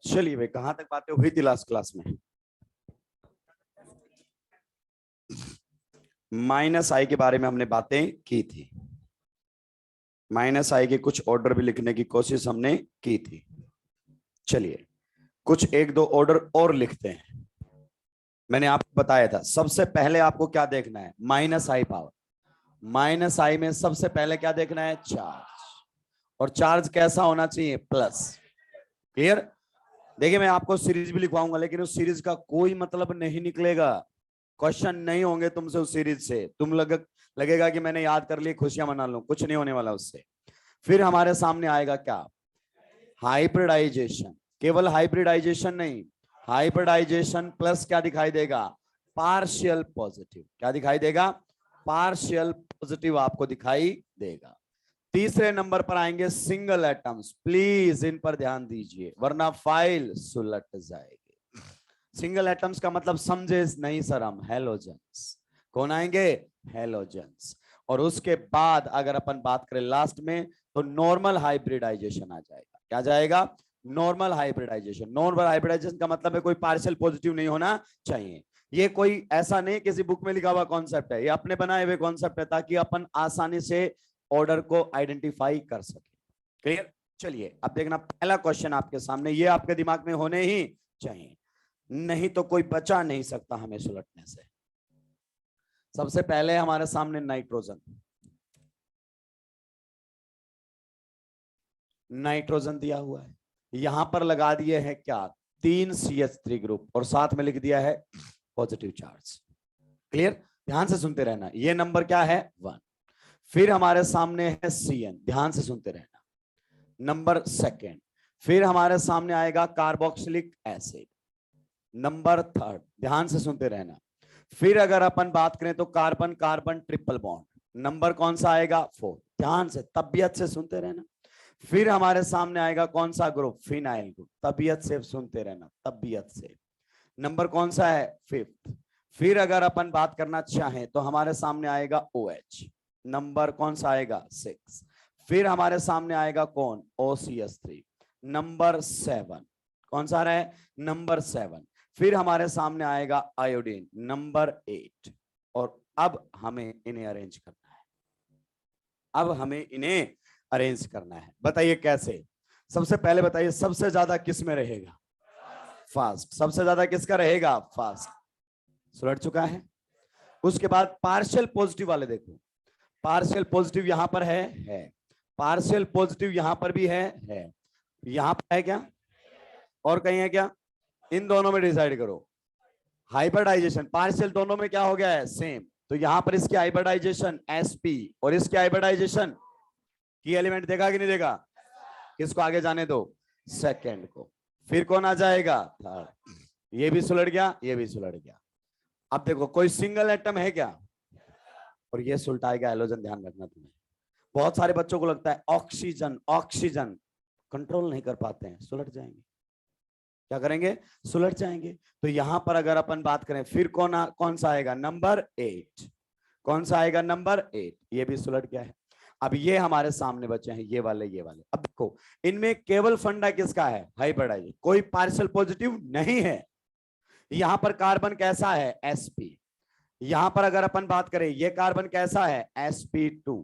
चलिए भाई, कहां तक बातें हुई थी लास्ट क्लास में? माइनस आई के बारे में हमने बातें की थी। माइनस आई के कुछ ऑर्डर भी लिखने की कोशिश हमने की थी। चलिए कुछ एक दो ऑर्डर और लिखते हैं। मैंने आपको बताया था सबसे पहले आपको क्या देखना है, माइनस आई पावर। माइनस आई में सबसे पहले क्या देखना है, चार्ज। और चार्ज कैसा होना चाहिए, प्लस। क्लियर? देखिए मैं आपको सीरीज भी लिखवाऊंगा, लेकिन उस सीरीज का कोई मतलब नहीं निकलेगा। क्वेश्चन नहीं होंगे तुमसे उस सीरीज से। लगेगा कि मैंने याद कर लिए, खुशियां मना लूं। कुछ नहीं होने वाला उससे। फिर हमारे सामने आएगा क्या, हाइब्रिडाइजेशन। केवल हाइब्रिडाइजेशन नहीं, हाइब्रिडाइजेशन प्लस क्या दिखाई देगा, पार्शियल पॉजिटिव। क्या दिखाई देगा, पार्शियल पॉजिटिव आपको दिखाई देगा। तीसरे नंबर पर आएंगे सिंगल एटम्स। प्लीज इन पर ध्यान दीजिए, वरना फाइल सुलट जाएगी। सिंगल एटम्स का मतलब समझे नहीं सर हम, हेलोजेंस। कौन आएंगे, हेलोजेंस। और उसके बाद अगर अपन बात करें लास्ट में, तो नॉर्मल हाइब्रिडाइजेशन आ जाएगा। क्या जाएगा, नॉर्मल हाइब्रिडाइजेशन। नॉर्मल हाइब्रिडाइजेशन का मतलब है कोई पार्शियल पॉजिटिव नहीं होना चाहिए। ये कोई ऐसा नहीं किसी बुक में लिखा हुआ कॉन्सेप्ट है, ये अपने बनाए हुए कॉन्सेप्ट है, ताकि अपन आसानी से ऑर्डर को आइडेंटिफाई कर सके। क्लियर? चलिए अब देखना, पहला क्वेश्चन आपके सामने, ये आपके दिमाग में होने ही चाहिए, नहीं तो कोई बचा नहीं सकता हमें सुलटने से। सबसे पहले हमारे सामने नाइट्रोजन। नाइट्रोजन दिया हुआ है, यहां पर लगा दिए हैं क्या, 3 CH3 ग्रुप, और साथ में लिख दिया है पॉजिटिव चार्ज। क्लियर? ध्यान से सुनते रहना, ये नंबर क्या है, 1। फिर हमारे सामने है CN, ध्यान से सुनते रहना, नंबर 2। फिर हमारे सामने आएगा कार्बोक्सिलिक एसिड, नंबर 3, ध्यान से सुनते रहना। फिर अगर अपन बात करें तो carbon carbon triple bond, number कौन सा आएगा, 4। ध्यान से तबियत से सुनते रहना। फिर हमारे सामने आएगा कौन सा ग्रुप, फिनाइल ग्रुप। तबियत से सुनते रहना, तबियत से। नंबर कौन सा है, 5th। फिर अगर अपन बात करना चाहें तो हमारे सामने आएगा OH, नंबर कौन सा आएगा, 6। फिर हमारे सामने आएगा कौन, OCS3, नंबर 7। कौन सा आ रहा है, नंबर 7। फिर हमारे सामने आएगा आयोडीन, नंबर 8। और अब हमें इन्हें अरेंज करना है। अब हमें इन्हें अरेंज करना है, बताइए कैसे। सबसे पहले बताइए सबसे ज्यादा किस में रहेगा, फास्ट। सबसे ज्यादा किसका रहेगा, फास्ट। सुलट चुका है। उसके बाद पार्शियल पॉजिटिव वाले देखो, पार्शियल पॉजिटिव यहां पर है। पार्शियल पॉजिटिव यहां पर भी है। यहां पर है क्या, और कहीं है क्या, इन दोनों में डिसाइड करो। हाइब्रिडाइजेशन पार्शियल दोनों में क्या हो गया है, सेम। तो यहां पर इसकी हाइब्रिडाइजेशन sp, और इसकी हाइब्रिडाइजेशन की एलिमेंट देगा कि नहीं देगा, किसको आगे जाने दो, सेकंड को। फिर कौन आ जाएगा, थर्ड। ये भी सुलट गया, ये भी सुलट गया। अब देखो कोई सिंगल एटम है क्या, और ये सुलटाएगा हेलोजन, ध्यान रखना तुम्हें। बहुत सारे बच्चों को लगता है ऑक्सीजन ऑक्सीजन, कंट्रोल नहीं कर पाते हैं, सुलट जाएंगे। क्या करेंगे, सुलट जाएंगे। तो यहां पर अगर अपन बात करें, फिर कौन सा आएगा, नंबर 8। कौन सा आएगा, नंबर 8। ये भी सुलट गया है। अब ये हमारे सामने बचे हैं ये वाले, ये वाले। अब देखो इनमें केवल फंडा किसका है, हाइब्रिडाइजेशन, कोई पार्शियल पॉजिटिव नहीं है। यहां पर कार्बन कैसा है, sp। यहां पर अगर अपन बात करें, ये कार्बन कैसा है, sp2।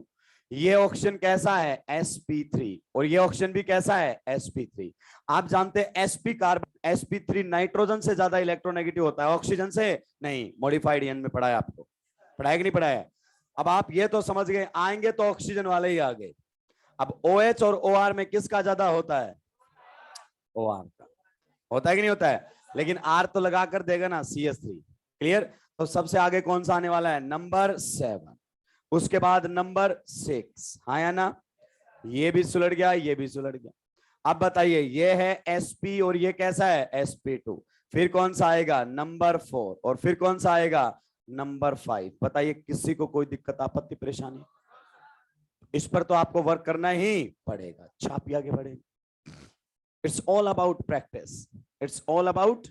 ये ऑक्सीजन कैसा है, sp3। और ये ऑक्सीजन भी कैसा है, sp3। आप जानते हैं sp कार्बन, sp3 नाइट्रोजन से ज्यादा इलेक्ट्रोनेगेटिव होता है, ऑक्सीजन से नहीं। मॉडिफाइड ईएन में पढ़ा है आपको, पढ़ाया कि नहीं पढ़ाया। अब आप ये तो समझ गए, आएंगे तो ऑक्सीजन वाले ही आगे। अब OH और OR में किसका ज्यादा होता है, OR का। होता है कि नहीं होता है, लेकिन R तो लगा कर देगा ना, CH3। क्लियर? तो सबसे आगे कौन सा आने वाला है, नंबर 7। उसके बाद नंबर 6, हाँ या ना। ये भी सुलट गया, ये भी सुलट गया। अब बताइए, ये है sp और ये कैसा है, sp2। फिर कौन सा आएगा, नंबर 4। और फिर कौन सा आएगा, नंबर 5। बताइए किसी को कोई दिक्कत आपत्ति परेशानी, इस पर तो आपको वर्क करना ही पड़ेगा, छापी आगे बढ़ेगा। It's all about practice, it's all about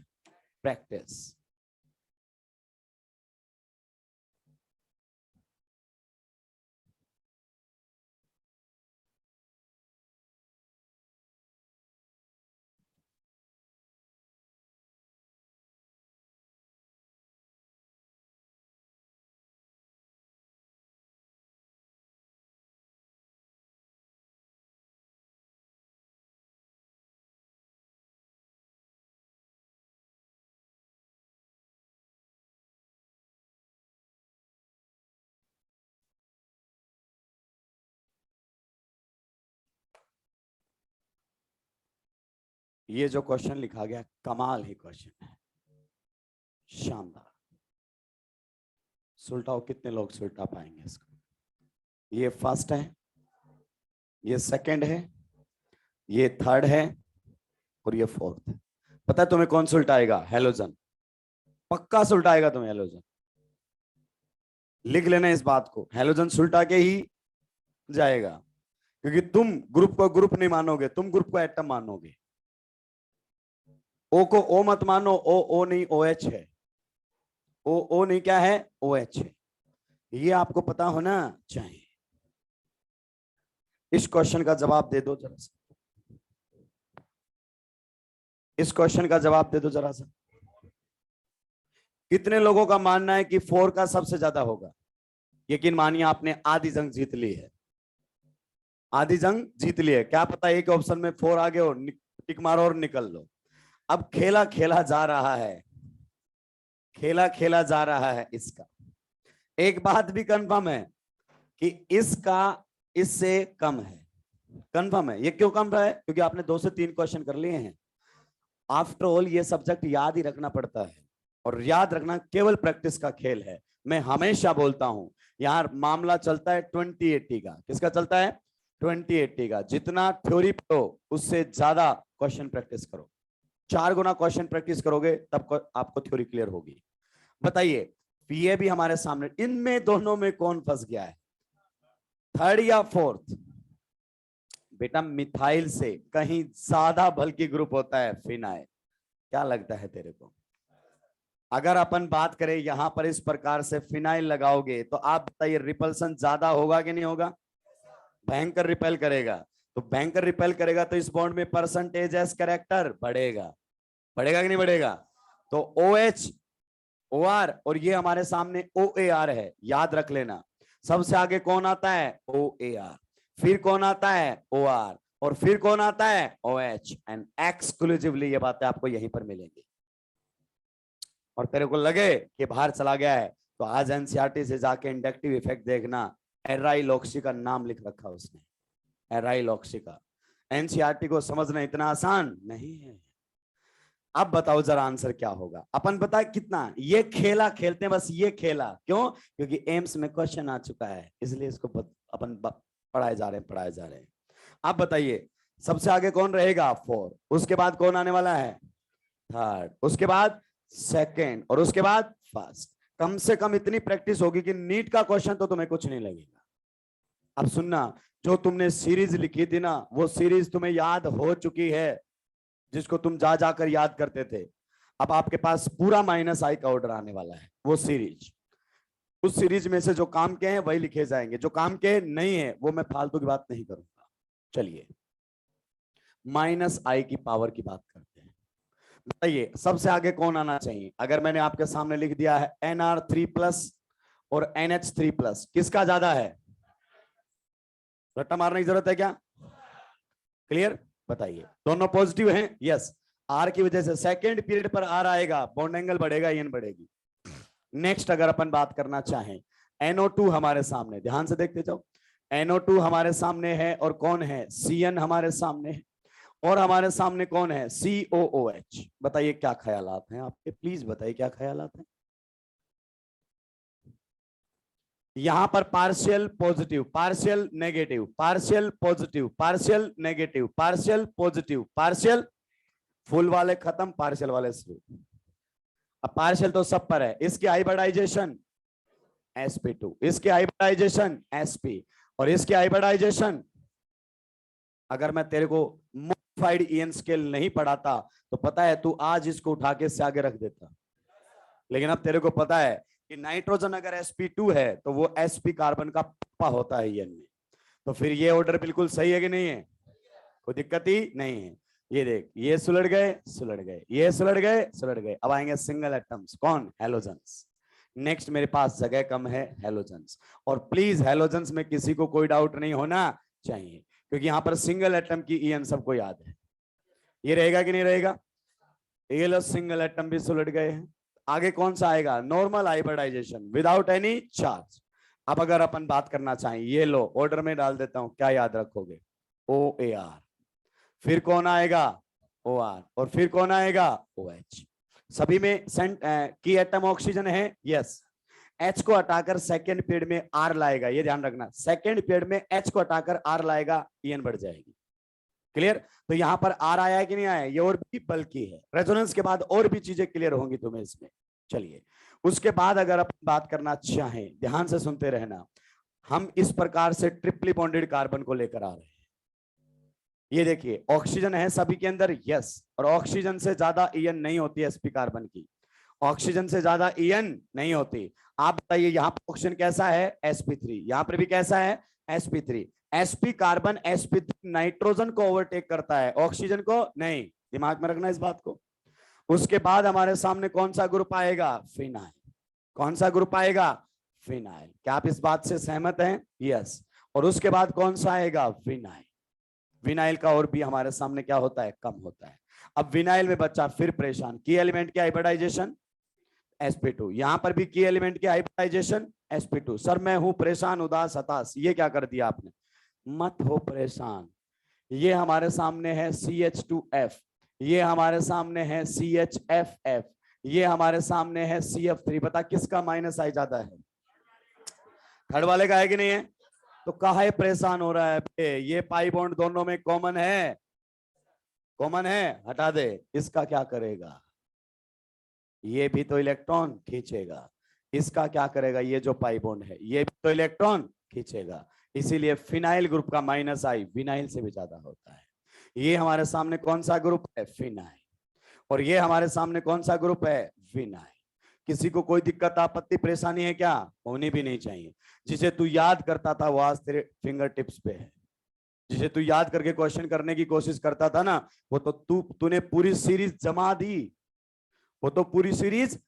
practice. ये जो क्वेश्चन लिखा गया कमाल ही क्वेश्चन है, शानदार। सुलटाओ, कितने लोग सुलटा पाएंगे इसको? ये फर्स्ट है, ये सेकंड है, ये थर्ड है और ये फोर्थ है। पता है तुम्हें कौन सुलटाएगा? हैलोजन, पक्का सुलटाएगा तुम्हें हैलोजन। लिख लेना इस बात को, हैलोजन सुलटा के ही जाएगा, क्योंकि तुम ग्रुप को ग्रुप नहीं मानोगे, तुम ग्रुप को एटम मानोगे। ओ को ओ मत मानो, ओ ओ नहीं OH है, ओ ओ नहीं क्या है, OH है। ये आपको पता होना चाहिए। इस क्वेश्चन का जवाब दे दो जरा सा, इस क्वेश्चन का जवाब दे दो जरा सा। कितने लोगों का मानना है कि 4 का सबसे ज्यादा होगा? यकीन मानिए आपने आधी जंग जीत ली है, आधी जंग जीत ली है। क्या पता एक ऑप्शन में 4 आगे हो, टिक मारो और निकल लो। अब खेला खेला जा रहा है, खेला खेला जा रहा है इसका। एक बात भी कंफर्म है कि इसका इससे कम है, कंफर्म है। ये क्यों कम रहा है? क्योंकि आपने 2 से 3 क्वेश्चन कर लिए हैं। आफ्टर ऑल ये सब्जेक्ट याद ही रखना पड़ता है, और याद रखना केवल प्रैक्टिस का खेल है। मैं हमेशा बोलता हूं यार, मामला चलता है 20-80 का। किसका चलता है? 20-80 का। जितना थ्योरी पढ़ो उससे ज्यादा क्वेश्चन प्रैक्टिस करो। 4 गुना क्वेश्चन प्रैक्टिस करोगे तब आपको थ्योरी क्लियर होगी। बताइए, ये भी हमारे सामने, इनमें दोनों में कौन फंस गया है, थर्ड या फोर्थ? बेटा मिथाइल से कहीं ज्यादा बल्कि ग्रुप होता है फिनाइल। क्या लगता है तेरे को? अगर अपन बात करें यहां पर इस प्रकार से फिनाइल लगाओगे तो आप बताइए रिपल्सन ज्यादा होगा कि नहीं होगा? भयंकर रिपेल करेगा। तो भयंकर रिपेल करेगा तो इस बॉन्ड में परसेंटेज एस कैरेक्टर बढ़ेगा, बढ़ेगा कि नहीं बढ़ेगा? तो OH OR और ये हमारे सामने OAR है, याद रख लेना। सबसे आगे कौन आता है? OAR, फिर कौन आता है? OR, और फिर कौन आता है? OH। एंड एक्सक्लूसिवली ये बातें आपको यहीं पर मिलेंगी। और तेरे को लगे कि बाहर चला गया है तो आज NCERT से जाके इंडक्टिव इफेक्ट देखना, एराइलॉक्सी का नाम लिख रखा उसने, एराइलॉक्सी का। NCERT को समझना इतना आसान नहीं है। अब बताओ जरा आंसर क्या होगा? अपन बताए कितना ये खेला खेलते हैं, बस ये खेला क्यों? क्योंकि एम्स में क्वेश्चन आ चुका है, इसलिए इसको अपन पढ़ाए जा रहे हैं, पढ़ाए जा रहे हैं। आप बताइए सबसे आगे कौन रहेगा? 4, उसके बाद कौन आने वाला है? थर्ड, उसके बाद सेकंड, और उसके बाद फर्स्ट। कम से कम इतनी प्रैक्टिस होगी कि नीट का क्वेश्चन तो तुम्हें कुछ नहीं लगेगा। अब सुनना, जो तुमने सीरीज लिखी थी ना, वो सीरीज तुम्हें याद हो चुकी है, जिसको तुम जा जाकर याद करते थे। अब आपके पास पूरा -i का ऑर्डर आने वाला है, वो सीरीज। उस सीरीज में से जो काम के हैं वही लिखे जाएंगे, जो काम के नहीं है वो मैं फालतू की बात नहीं करूंगा। चलिए -i की पावर की बात करते हैं। बताइए सबसे आगे कौन आना चाहिए? अगर मैंने आपके सामने लिख दिया है Nr3+ और NH3+, किसका ज्यादा है? रट्टा मारने की जरूरत है क्या? क्लियर? बताइए, दोनों पॉजिटिव हैं? यस। आर की वजह से सेकेंड पीरियड पर आर आएगा, बॉन्ड एंगल बढ़ेगा, एन बढ़ेगी। नेक्स्ट अगर अपन बात करना चाहें, NO2 हमारे सामने, ध्यान से देखते जाओ। NO2 हमारे सामने है, और कौन है? CN हमारे सामने है, और हमारे सामने कौन है? COOH। बताइए क्या ख्यालात हैं आपके, प्लीज बताइए क्या ख्यालात हैं। यहां पर partial positive, partial negative, partial positive, partial negative, partial positive, partial, full वाले खत्म, पार्शियल वाले शुरू। अब पार्शियल तो सब पर है। इसकी हाइब्रिडाइजेशन sp2, इसकी हाइब्रिडाइजेशन sp, और इसकी हाइब्रिडाइजेशन, अगर मैं तेरे को मॉडिफाइड EN स्केल नहीं पढ़ाता तो पता है तू आज इसको उठा के इससे आगे रख देता। लेकिन अब तेरे को पता है कि नाइट्रोजन अगर sp2 है तो वो sp कार्बन का पापा होता है EN में। तो फिर ये ऑर्डर बिल्कुल सही है कि नहीं है? कोई दिक्कत ही नहीं है। ये देख, ये सुलट गए, सुलट गए, ये सुलट गए, सुलट गए। अब आएंगे सिंगल एटम्स, कौन? हैलोजन्स। नेक्स्ट मेरे पास जगह कम है, हैलोजन्स। और प्लीज हैलोजन्स में किसी को कोई डाउट नहीं होना चाहिए, क्योंकि यहां पर सिंगल एटम की EN सबको याद है। ये रहेगा कि नहीं रहेगा? ये लो सिंगल एटम भी सुलट गए हैं। आगे कौन सा आएगा? Normal hybridisation without any charge. अब अगर अपन बात करना चाहें, ये लो ऑर्डर में डाल देता हूं, क्या याद रखोगे? OAR। फिर कौन आएगा? OR, और फिर कौन आएगा? OH। सभी में की एटम ऑक्सीजन है, यस। H को हटाकर सेकेंड पीरियड में R लाएगा, ये ध्यान रखना, सेकेंड पीरियड में H को हटाकर R लाएगा, EN बढ़ जाएगी। क्लियर? तो यहां पर R आया है कि नहीं आया? ये और भी बल्कि है। रेजोनेंस के बाद और भी चीजें क्लियर होंगी तुम्हें इसमें। चलिए, उसके बाद अगर अपन बात करना चाहें, ध्यान से सुनते रहना, हम इस प्रकार से ट्रिपली बॉन्डेड कार्बन को लेकर आ रहे हैं। ये देखिए, ऑक्सीजन है सभी के अंदर, यस, और ऑक्सीजन से ज्यादा EN नहीं होती sp कार्बन की, ऑक्सीजन से ज्यादा EN नहीं होती। आप बताइए यहाँ पर ऑक्सीजन कैसा है? sp3। यहाँ पर भी कैसा है? sp3। sp carbon sp3 nitrogen को ओवरटेक करता है, ऑक्सीजन को नहीं, दिमाग में रखना इस बात को। उसके बाद हमारे सामने कौन सा ग्रुप आएगा? फिनाइल। कौन सा ग्रुप आएगा? फिनाइल। क्या आप इस बात से सहमत हैं? यस। और उसके बाद कौन सा आएगा? विनाइल। विनाइल का और भी हमारे सामने क्या होता है? कम होता है। अब विनाइल में बच्चा फिर परेशान, की एलिमेंट की हाइब्रिडाइजेशन sp2, यहां पर भी की एलिमेंट की हाइब्रिडाइजेशन sp2। सर मैं हूं परेशान, उदास, हताश, ये क्या कर दिया आपने? मत हो परेशान, ये हमारे सामने है CH2F, ये हमारे सामने है CHFF, ये हमारे सामने है CF3। बता किसका माइनस आई ज्यादा है? थर्ड वाले का है कि नहीं है? तो काहे परेशान हो रहा है? ये पाई बॉन्ड दोनों में कॉमन है, कॉमन है, हटा दे। इसका क्या करेगा? ये भी तो इलेक्ट्रॉन खींचेगा। इसका क्या करेगा? ये जो पाई बॉन्ड है ये भी तो इलेक्ट्रॉन खींचेगा। इसीलिए फिनाइल ग्रुप का माइनस आई विनाइल से भी ज्यादा होता है। ये हमारे सामने कौन सा ग्रुप है? फिनाइल। और ये हमारे सामने कौन सा ग्रुप है? विनाइल। किसी को कोई दिक्कत, आपत्ति, परेशानी है क्या? होनी भी नहीं चाहिए। जिसे तू याद करता था वो आज तेरे फिंगर टिप्स पे है। जिसे तू याद करके क्वेश्चन करने की कोशिश करता था ना, वो तो तूने पूरी सीरीज जमा दी, वो तो पूरी सीरीज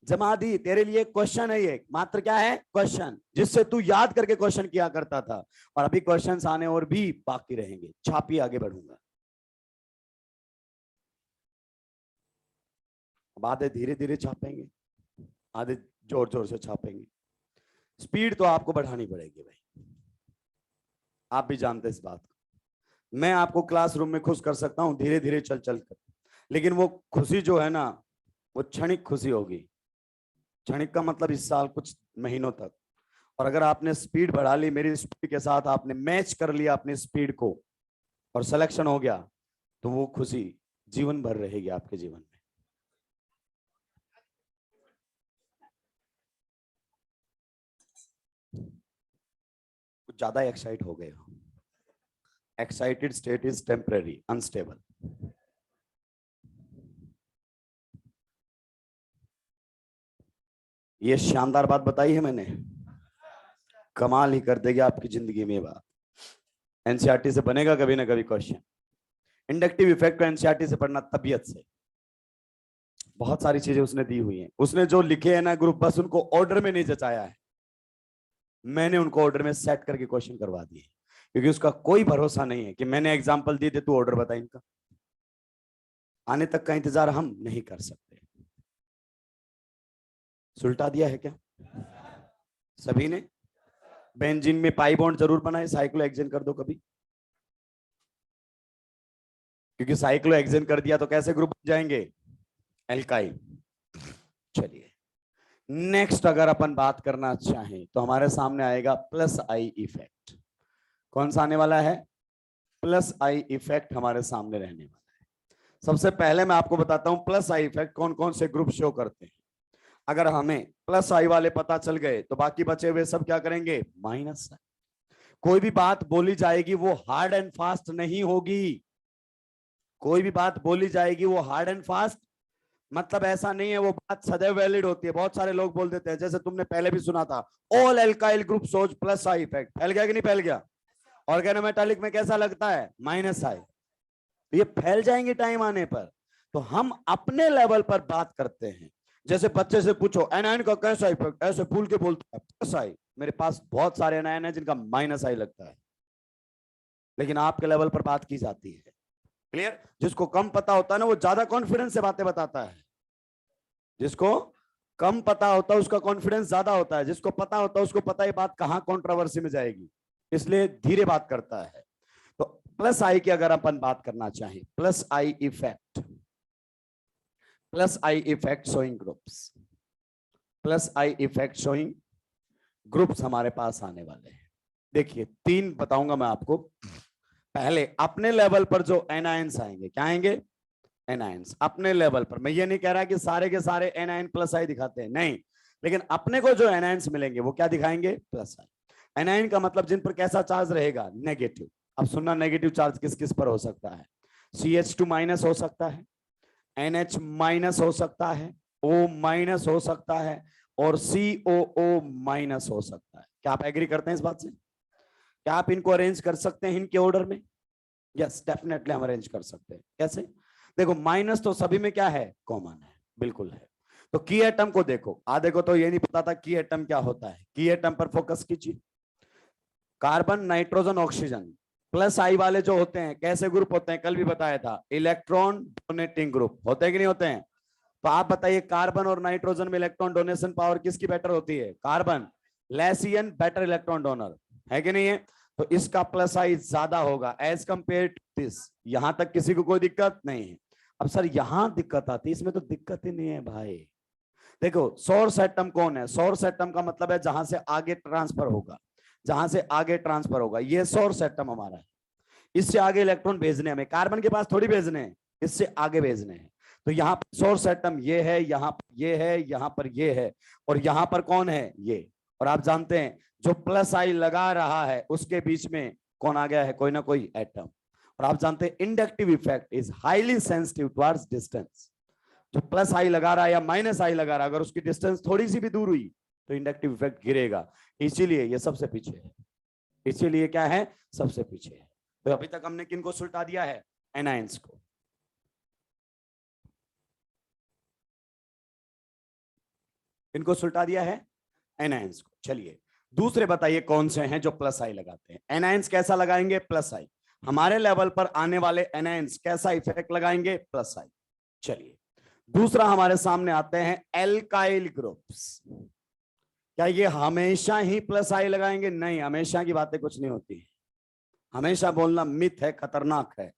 जमा दी। तेरे लिए क्वेश्चन है ये, मात्र क्या है? क्वेश्चन, जिससे तू याद करके क्वेश्चन किया करता था। और अभी क्वेश्चंस आने और भी बाकी रहेंगे। छापी आगे बढ़ूंगा, अब आधे धीरे धीरे छापेंगे, आधे जोर जोर से छापेंगे। स्पीड तो आपको बढ़ानी पड़ेगी भाई, आप भी जानते हैं इस बात को। मैं आपको क्लासरूम में खुश कर सकता हूं धीरे धीरे चल चल कर, लेकिन वो खुशी जो है ना, वो क्षणिक खुशी होगी। क्षणिक का मतलब इस साल कुछ महीनों तक। और अगर आपने स्पीड बढ़ा ली, मेरी स्पीड के साथ आपने मैच कर लिया अपनी स्पीड को और सिलेक्शन हो गया, तो वो खुशी जीवन भर रहेगी आपके जीवन में। कुछ ज्यादा एक्साइट हो गए हो। Excited state is temporary, unstable. ये शानदार बात बताई है मैंने, कमाल ही कर देगी आपकी जिंदगी में बात। एनसीईआरटी से बनेगा कभी ना कभी क्वेश्चन। इंडक्टिव इफेक्ट को एनसीईआरटी से पढ़ना, तबीयत से। बहुत सारी चीजें उसने दी हुई हैं। उसने जो लिखे हैं ना ग्रुप, बस उनको ऑर्डर में नहीं जचाया है, मैंने उनको ऑर्डर में सेट करके क्वेश्चन करवा दिए, क्योंकि उसका कोई भरोसा नहीं है कि मैंने एग्जाम्पल दिए थे तू ऑर्डर बता इनका। आने तक का इंतजार हम नहीं कर सकते। सुलटा दिया है क्या सभी ने? बेंजीन में पाई बॉन्ड जरूर बनाए, साइक्लोहेक्सेन कर दो कभी, क्योंकि साइक्लोहेक्सेन कर दिया तो कैसे ग्रुप बन जाएंगे? एल्काइल। चलिए नेक्स्ट अगर अपन बात करना चाहें तो हमारे सामने आएगा प्लस आई इफेक्ट। कौन सा आने वाला है? प्लस आई इफेक्ट हमारे सामने रहने वाला है। सबसे पहले मैं आपको बताता हूं प्लस आई इफेक्ट कौन कौन से ग्रुप शो करते हैं। अगर हमें प्लस आई वाले पता चल गए तो बाकी बचे हुए सब क्या करेंगे? माइनस आई। कोई भी बात बोली जाएगी वो हार्ड एंड फास्ट नहीं होगी। कोई भी बात बोली जाएगी वो हार्ड एंड फास्ट मतलब ऐसा नहीं है वो बात सदैव वैलिड होती है। बहुत सारे लोग बोल देते हैं, जैसे तुमने पहले भी सुना था, all alkyl group shows plus I effect. फैल गया कि नहीं फैल गया? ऑर्गेनोमेटालिक में कैसा लगता है? माइनस आई। ये फैल जाएंगे टाइम आने पर। तो हम अपने लेवल पर बात करते हैं। जैसे बच्चे से पूछो एनायन का कैसा इफेक्ट, ऐसे भूल के बोलता है प्लस आई। मेरे पास बहुत सारे एनायन है जिनका माइनस आई लगता है, लेकिन आपके लेवल पर बात की जाती है। क्लियर? जिसको कम पता होता है ना वो ज्यादा कॉन्फिडेंस से बातें बताता है। जिसको कम पता होता है उसका कॉन्फिडेंस ज्यादा होता है, जिसको पता होता है उसको पता है बात कहां कंट्रोवर्सी में जाएगी, इसलिए धीरे बात करता है। तो प्लस आई की अगर अपन बात करना चाहें, plus I effect showing groups, plus I effect showing groups हमारे पास आने वाले हैं। देखिए 3 बताऊंगा मैं आपको। पहले अपने लेवल पर जो एनायंस आएंगे, क्या आएंगे? एनायंस अपने लेवल पर। मैं ये नहीं कह रहा कि सारे के सारे एनायन प्लस आई दिखाते हैं, नहीं, लेकिन अपने को जो एनायंस मिलेंगे वो क्या दिखाएंगे? प्लस आई। एनायन का मतलब जिन पर कैसा चार्ज रहेगा? नेगेटिव। अब सुनना, नेगेटिव चार्ज किस किस पर हो सकता है? CH2 माइनस हो सकता है, NH माइनस हो सकता है, O माइनस हो सकता है, और COO माइनस हो सकता है। क्या आप एग्री करते हैं इस बात से? क्या आप इनको अरेंज कर सकते हैं इनके ऑर्डर में? यस, डेफिनेटली हम अरेंज कर सकते हैं। कैसे? देखो, माइनस तो सभी में क्या है? कॉमन है, बिल्कुल है। तो की एटम को देखो, देखो तो ये नहीं पता था की एटम क्या होता है। की एटम पर फोकस कीजिए। कार्बन, नाइट्रोजन, ऑक्सीजन, प्लस आई वाले जो होते हैं कैसे ग्रुप होते हैं? कल भी बताया था, इलेक्ट्रॉन डोनेटिंग ग्रुप होते हैं कि नहीं होते हैं? तो आप बताइए, कार्बन और नाइट्रोजन में इलेक्ट्रॉन डोनेशन पावर किसकी बेटर होती है? कार्बन। लेसियन बेटर इलेक्ट्रॉन डोनर है कि नहीं है? तो इसका प्लस आई ज्यादा होगा एज कंपेयर टू दिस। यहां तक किसी को कोई दिक्कत नहीं है? अब सर यहां दिक्कत आती है, इसमें तो दिक्कत ही नहीं है भाई। देखो, सोर्स एटम कौन है? सोर्स एटम का मतलब है जहां से आगे ट्रांसफर होगा, जहां से आगे ट्रांसफर होगा, ये सोर्स एटम हमारा है। इससे आगे इलेक्ट्रॉन भेजने हमें, कार्बन के पास थोड़ी भेजने हैं, इससे आगे भेजने हैं। तो यहाँ पर सोर्स एटम ये है, यहाँ पर ये है, यहाँ पर ये है, और यहाँ पर कौन है? ये। और आप जानते हैं जो प्लस आई लगा रहा है उसके बीच में कौन आ गया है? कोई ना कोई एटम। और आप जानते हैं inductive effect is highly sensitive towards distance. जो प्लस आई लगा रहा है या माइनस आई लगा रहा है, अगर उसकी डिस्टेंस थोड़ी सी भी दूर हुई तो इंडक्टिव इफेक्ट गिरेगा। इसीलिए ये सबसे पीछे है। इसीलिए क्या है? सबसे पीछे है। तो अभी तक हमने किनको सुलटा दिया है? एनायंस को। इनको सुलटा दिया है, एनायंस को। चलिए दूसरे बताइए कौन से हैं जो प्लस आई लगाते हैं? एनायंस कैसा लगाएंगे? प्लस आई। हमारे लेवल पर आने वाले एनायंस कैसा इफेक्ट लगाएंगे? प्लस आई। चलिए दूसरा हमारे सामने आते हैं एल्काइल ग्रुप्स। क्या ये हमेशा ही प्लस आई लगाएंगे? नहीं, हमेशा की बातें कुछ नहीं होती। हमेशा बोलना मिथ है, खतरनाक है।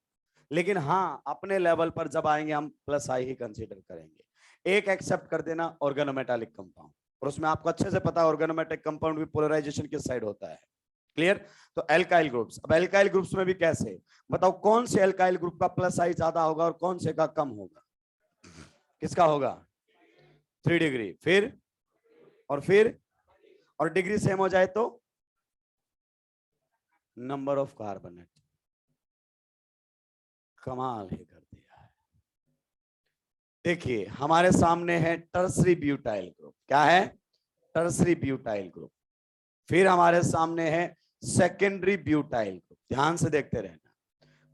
लेकिन हाँ, अपने लेवल पर जब आएंगे हम प्लस आई ही कंसीडर करेंगे। एक एक्सेप्ट कर देना, ऑर्गेनोमेटालिक कंपाउंड, और उसमें आपको अच्छे से पता है ऑर्गेनोमेटिक कंपाउंड भी पोलराइजेशन किस साइड होता है। क्लियर? तो एल्काइल ग्रुप्स। अब एल्काइल ग्रुप्स में भी कैसे? बताओ कौन से एल्काइल ग्रुप का प्लस आई ज्यादा होगा और कौन से का कम होगा? किसका होगा? 3 डिग्री। फिर और डिग्री सेम हो जाए तो नंबर ऑफ कार्बन एटम। कमाल ही कर दिया है। देखिए हमारे सामने है टर्सरी ब्यूटाइल ग्रुप। क्या है? Tertiary butyl group. फिर हमारे सामने है सेकेंडरी ब्यूटाइल ग्रुप। ध्यान से देखते रहना,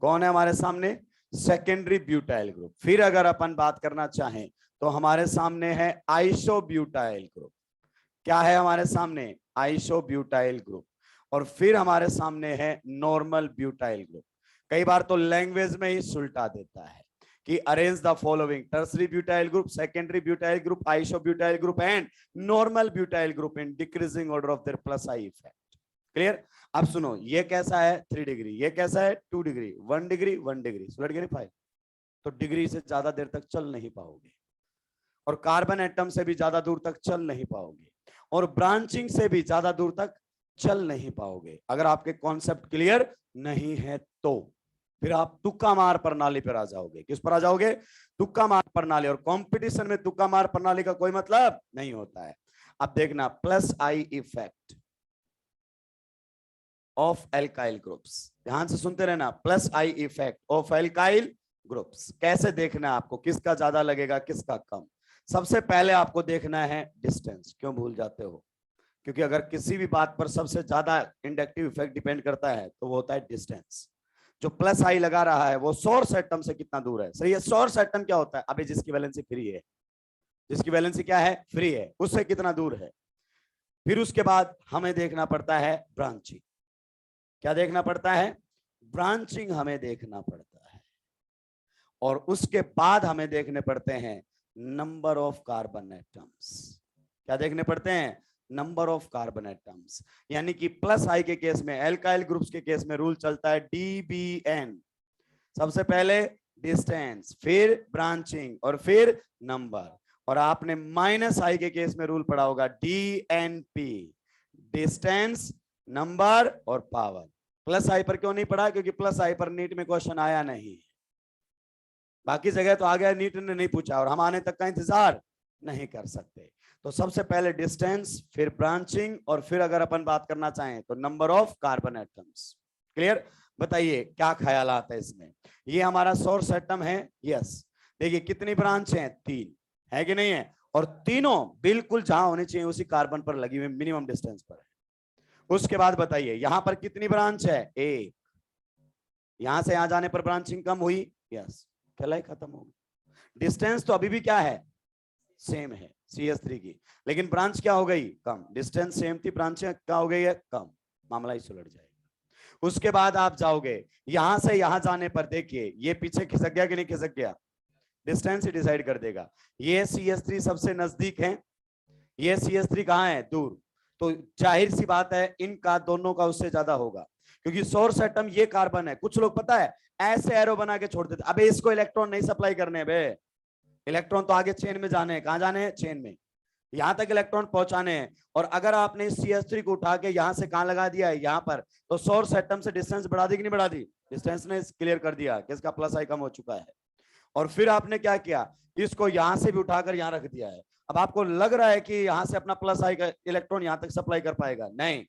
कौन है हमारे सामने? Secondary butyl group. फिर अगर अपन बात करना चाहें तो हमारे सामने है आइसोब्यूटाइल ग्रुप। क्या है हमारे सामने? Isobutyl group. और फिर हमारे सामने है नॉर्मल ब्यूटाइल ग्रुप। कई बार तो लैंग्वेज में ही सुलटा देता है कि arrange the following tertiary butyl group, secondary butyl group, isobutyl group and normal butyl group in decreasing order of their plus I effect. Clear? अब सुनो, ये कैसा है? 3 डिग्री। ये कैसा है? 2 डिग्री। 1 degree 1 degree. सुलट गए 5। तो डिग्री से ज्यादा देर तक चल नहीं पाओगे, और कार्बन एटम से भी ज्यादा दूर तक चल नहीं पाओगे, और ब्रांचिंग से भी ज्यादा दूर तक चल नहीं पाओगे। अगर आपके कॉन्सेप्ट क्लियर नहीं है तो फिर आप तुक्का मार प्रणाली पर आ जाओगे। किस पर आ जाओगे? तुक्का मार प्रणाली। और कंपटीशन में तुक्का मार प्रणाली का कोई मतलब नहीं होता है। अब देखना, plus I effect of alkyl groups. ध्यान से सुनते रहना, plus I effect of alkyl groups. कैसे देखना है आपको? किसका ज्यादा लगेगा, किसका कम? सबसे पहले आपको देखना है डिस्टेंस। क्यों भूल जाते हो? क्योंकि अगर किसी भी बात पर सबसे ज्यादा इंडक्टिव इफेक्ट डिपेंड करता है तो वो होता है डिस्टेंस। जो प्लस आई लगा रहा है वो सोर्स एटम से कितना दूर है। सही है। सोर्स एटम क्या होता है? अभी जिसकी वैलेंसी फ्री है, जिसकी वैलेंसी क्या है? फ्री है, उससे कितना दूर है। फिर उसके बाद हमें देखना पड़ता है ब्रांचिंग। क्या देखना पड़ता है? ब्रांचिंग हमें देखना पड़ता है। और उसके बाद हमें देखने पड़ते हैं नंबर ऑफ कार्बन एटम्स। क्या देखने पड़ते हैं? Number of carbon atoms. यानी कि प्लस आई के केस में, एल्काइल ग्रुप्स के केस में रूल चलता है DBN। सबसे पहले डिस्टेंस, फिर ब्रांचिंग और फिर नंबर। और आपने माइनस आई के केस में रूल पढ़ा होगा DNP, डिस्टेंस, नंबर और पावर। प्लस आई पर क्यों नहीं पढ़ा? क्योंकि प्लस आई पर नीट में क्वेश्चन आया नहीं। बाकी जगह तो आ गया, नीट ने नहीं पूछा और हम आने तक का इंतजार नहीं कर सकते। तो सबसे पहले डिस्टेंस, फिर ब्रांचिंग और फिर अगर अपन बात करना चाहें तो number of carbon atoms. Clear? बताइए क्या ख्यालात है इसमें? ये हमारा सोर्स एटम है, यस। देखिए कितनी ब्रांच है? 3 है कि नहीं है? और तीनों बिल्कुल जहां होनी चाहिए उसी कार्बन पर लगी हुई, मिनिमम डिस्टेंस पर है। उसके बाद बताइए यहां पर कितनी ब्रांच है? 1। यहां से यहां जाने पर ब्रांचिंग कम हुई, यस, खेलाई खत्म हो गई। डिस्टेंस तो अभी भी क्या है? सेम है CH3 की, लेकिन ब्रांच क्या हो गई? कम। डिस्टेंस सेम थी, ब्रांच क्या हो गई है? कम। मामला ही सुलझ जाएगा। उसके बाद आप जाओगे यहां से यहां जाने पर, देखिए ये पीछे खिसक गया कि नहीं खिसक गया? डिस्टेंस ही डिसाइड कर देगा। ये CH3 सबसे नजदीक है, ये CH3 कहां है? दूर। तो जाहिर सी बात है इनका दोनों का उससे ज्यादा होगा, क्योंकि सोर्स एटम ये कार्बन है। कुछ लोग पता है ऐसे एरो बना के छोड़ देते, अबे इसको इलेक्ट्रॉन नहीं सप्लाई करने बे, इलेक्ट्रॉन तो आगे चेन में जाने हैं। कहां जाने हैं? चेन में। यहां तक इलेक्ट्रॉन पहुंचाने हैं। और अगर आपने CH3 को उठा के यहां से कहां लगा दिया है? यहां पर, तो सोर्स एटम से डिस्टेंस बढ़ा दी कि नहीं बढ़ा दी? डिस्टेंस ने क्लियर कर दिया कि इसका प्लस आई कम हो चुका है। और फिर आपने क्या किया? इसको यहां से भी उठाकर यहां रख दिया है। अब आपको लग रहा है कि यहां से अपना प्लस आई का इलेक्ट्रॉन यहां तक सप्लाई कर पाएगा? नहीं।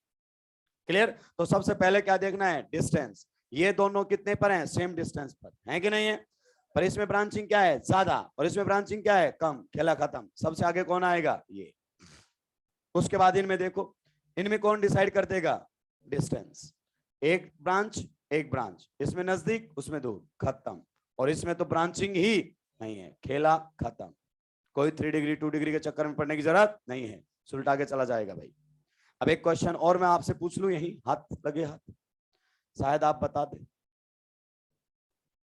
क्लियर? तो सबसे पहले क्या देखना है? डिस्टेंस। ये दोनों कितने पर हैं? सेम डिस्टेंस पर है कि नहीं है? पर इसमें ब्रांचिंग क्या है? ज्यादा, और इसमें ब्रांचिंग क्या है? कम। खेला खत्म। सबसे आगे कौन आएगा? ये। उसके बाद इनमें देखो, इनमें कौन डिसाइड कर देगा? डिस्टेंस। एक ब्रांच एक ब्रांच, इसमें नजदीक उसमें दूर, खत्म। और इसमें तो ब्रांचिंग ही नहीं है, खेला खत्म। कोई 3 डिग्री 2 डिग्री के चक्कर में पड़ने की जरूरत नहीं है, सुलटा के चला जाएगा भाई। अब एक क्वेश्चन और मैं आपसे पूछ लूं, यही हाथ लगे हाथ, शायद आप बता दें,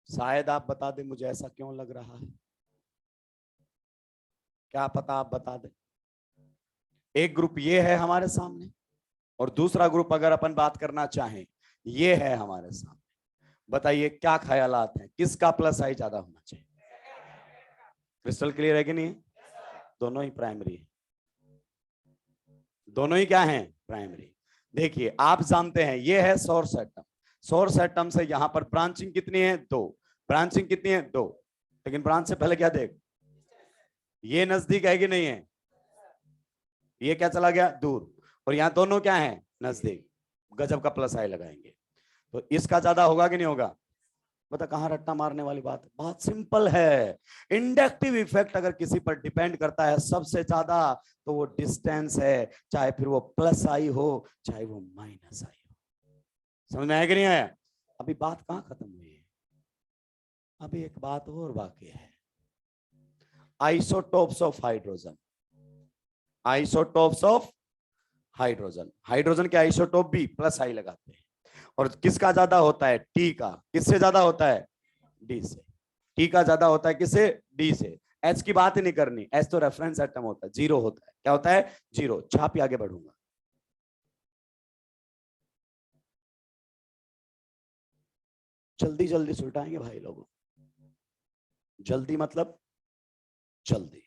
शायद आप बता दें, मुझे ऐसा क्यों लग रहा है, क्या पता आप बता दें। एक ग्रुप ये है हमारे सामने, और दूसरा ग्रुप अगर अपन बात करना चाहें ये है हमारे सामने। बताइए क्या ख्यालात हैं, किसका प्लस आई ज्यादा होना चाहिए? क्रिस्टल क्लियर है कि नहीं? दोनों ही प्राइमरी है, दोनों ही क्या है? प्राइमरी। देखिए आप जानते हैं ये है सोर्स एटम, सोर्स एटम से यहां पर ब्रांचिंग कितनी है? 2। ब्रांचिंग कितनी है? 2। लेकिन ब्रांच से पहले क्या देख, ये नजदीक है कि नहीं है? ये क्या चला गया? दूर। और यहाँ दोनों क्या है? नजदीक। गजब का प्लस आई लगाएंगे, तो इसका ज्यादा होगा कि नहीं होगा? बता कहां रट्टा मारने वाली बात है? बहुत सिंपल है। इंडक्टिव इफेक्ट अगर किसी पर डिपेंड करता है सबसे ज्यादा, तो वो डिस्टेंस है, चाहे फिर वो प्लस आई हो चाहे वो माइनस आई हो। समझ में आया कि नहीं आया? अभी बात कहां खत्म हुई है, अभी एक बात और बाकी है। Isotopes of hydrogen, isotopes of hydrogen, hydrogen के आइसोटोप भी प्लस आई लगाते हैं। और किसका ज्यादा होता है? टी का। किससे ज्यादा होता है? डी से। टी का ज्यादा होता है किससे? डी से। एच की बात ही नहीं करनी, एच तो रेफरेंस एटम होता है, जीरो होता है। क्या होता है? जीरो। छाप आगे बढ़ूंगा। जल्दी जल्दी सुलटाएंगे भाई लोगों, जल्दी मतलब जल्दी,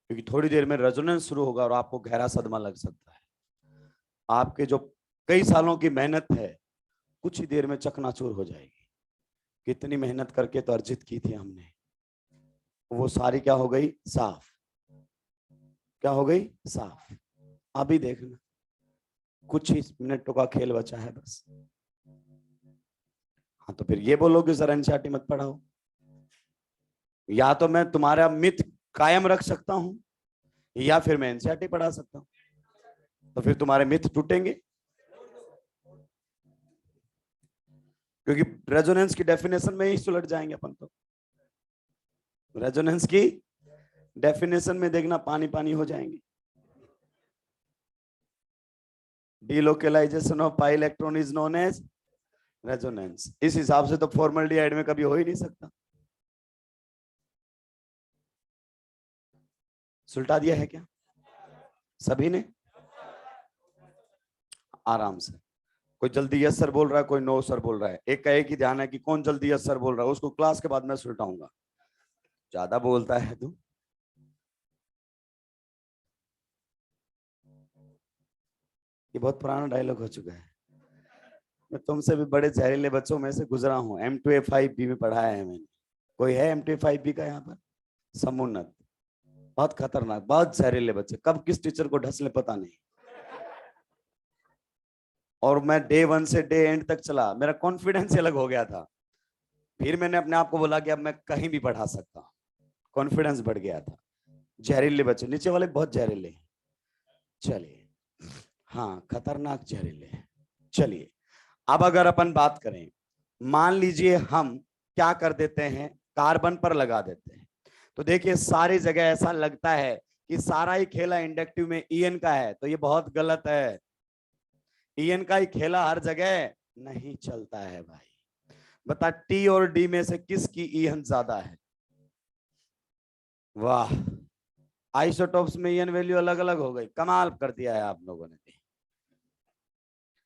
क्योंकि थोड़ी देर में रेजोनेंस शुरू होगा और आपको गहरा सदमा लग सकता है। आपके जो कई सालों की मेहनत है कुछ ही देर में चकनाचूर हो जाएगी। कितनी मेहनत करके तो अर्जित की थी हमने, वो सारी क्या हो गई? साफ। क्या हो गई? साफ। अभी देखना कुछ ही मिनटों का खेल बचा है बस। हाँ तो फिर ये बोलोगे सर एनसीईआरटी मत पढ़ाओ, या तो मैं तुम्हारा मिथ कायम रख सकता हूं या फिर मैं एनसीईआरटी पढ़ा सकता हूं, तो फिर तुम्हारे मिथ टूटेंगे। क्योंकि रेजोनेंस की डेफिनेशन में ही सुलझ जाएंगे अपन तो। रेजोनेंस की डेफिनेशन में देखना पानी पानी हो जाएंगे। Delocalisation of pi electron is known as resonance. इस हिसाब से तो फॉर्मल्डिहाइड में कभी हो ही नहीं सकता। सुलटा दिया है क्या? सभी ने आराम से, कोई जल्दी यस सर बोल रहा है, कोई नो सर बोल रहा है। एक का एक ही ध्यान है कि कौन जल्दी यस सर बोल रहा है, उसको क्लास के बाद मैं सुलटाऊंगा। ज्यादा बोलता है तू। ये बहुत पुराना डायलॉग हो चुका है। मैं तुमसे भी बड़े जहरीले बच्चों में से गुजरा हूँ। M2A5B में पढ़ाया है मैंने। कोई है M2A5B का यहाँ पर? समुन्नत। बहुत खतरनाक, बहुत जहरीले बच्चे, कब किस टीचर को ढस ले पता नहीं। और मैं डे 1 से डे एंड तक चला, मेरा कॉन्फिडेंस अलग हो गया था। फिर मैंने अपने आप को बोला कि अब मैं कहीं भी पढ़ा सकता हूँ। कॉन्फिडेंस बढ़ गया था। जहरीले बच्चे, नीचे वाले बहुत जहरीले हैं। चलिए, हाँ खतरनाक जहरीले हैं। चलिए, अब अगर अपन बात करें, मान लीजिए हम क्या कर देते हैं, कार्बन पर लगा देते हैं। तो देखिए सारी जगह ऐसा लगता है कि सारा ही खेला इंडक्टिव में ईएन का है, तो ये बहुत गलत है। ईएन का ही खेला हर जगह नहीं चलता है भाई। बता टी और डी में से किसकी ईएन ज्यादा है? वाह, आइसोटोप्स में ईएन वैल्यू अलग अलग हो गई, कमाल कर दिया है आप लोगों ने।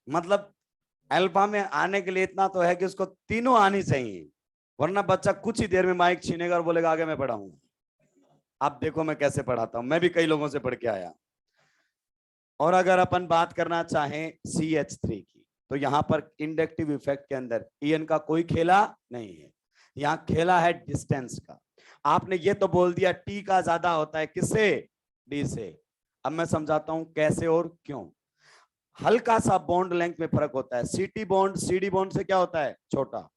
मतलब अल्फा में आने के लिए इतना तो है कि उसको तीनों आनी चाहिए, वरना बच्चा कुछ ही देर में माइक छीनेगा और बोलेगा आगे मैं पढ़ाऊंगा। आप देखो मैं कैसे पढ़ाता हूं, मैं भी कई लोगों से पढ़ के आया। और अगर अपन बात करना चाहें CH3 की, तो यहां पर इंडक्टिव इफेक्ट के अंदर ईएन का कोई खेला नहीं है, यहां खेला है डिस्टेंस का। आपने ये तो बोल दिया टी का ज्यादा होता है, किससे? डी से। अब मैं समझाता हूं कैसे और क्यों। हल्का सा बॉन्ड लेंथ में फर्क होता है। सीटी बॉन्ड CD बॉन्ड से क्या होता है? छोटा।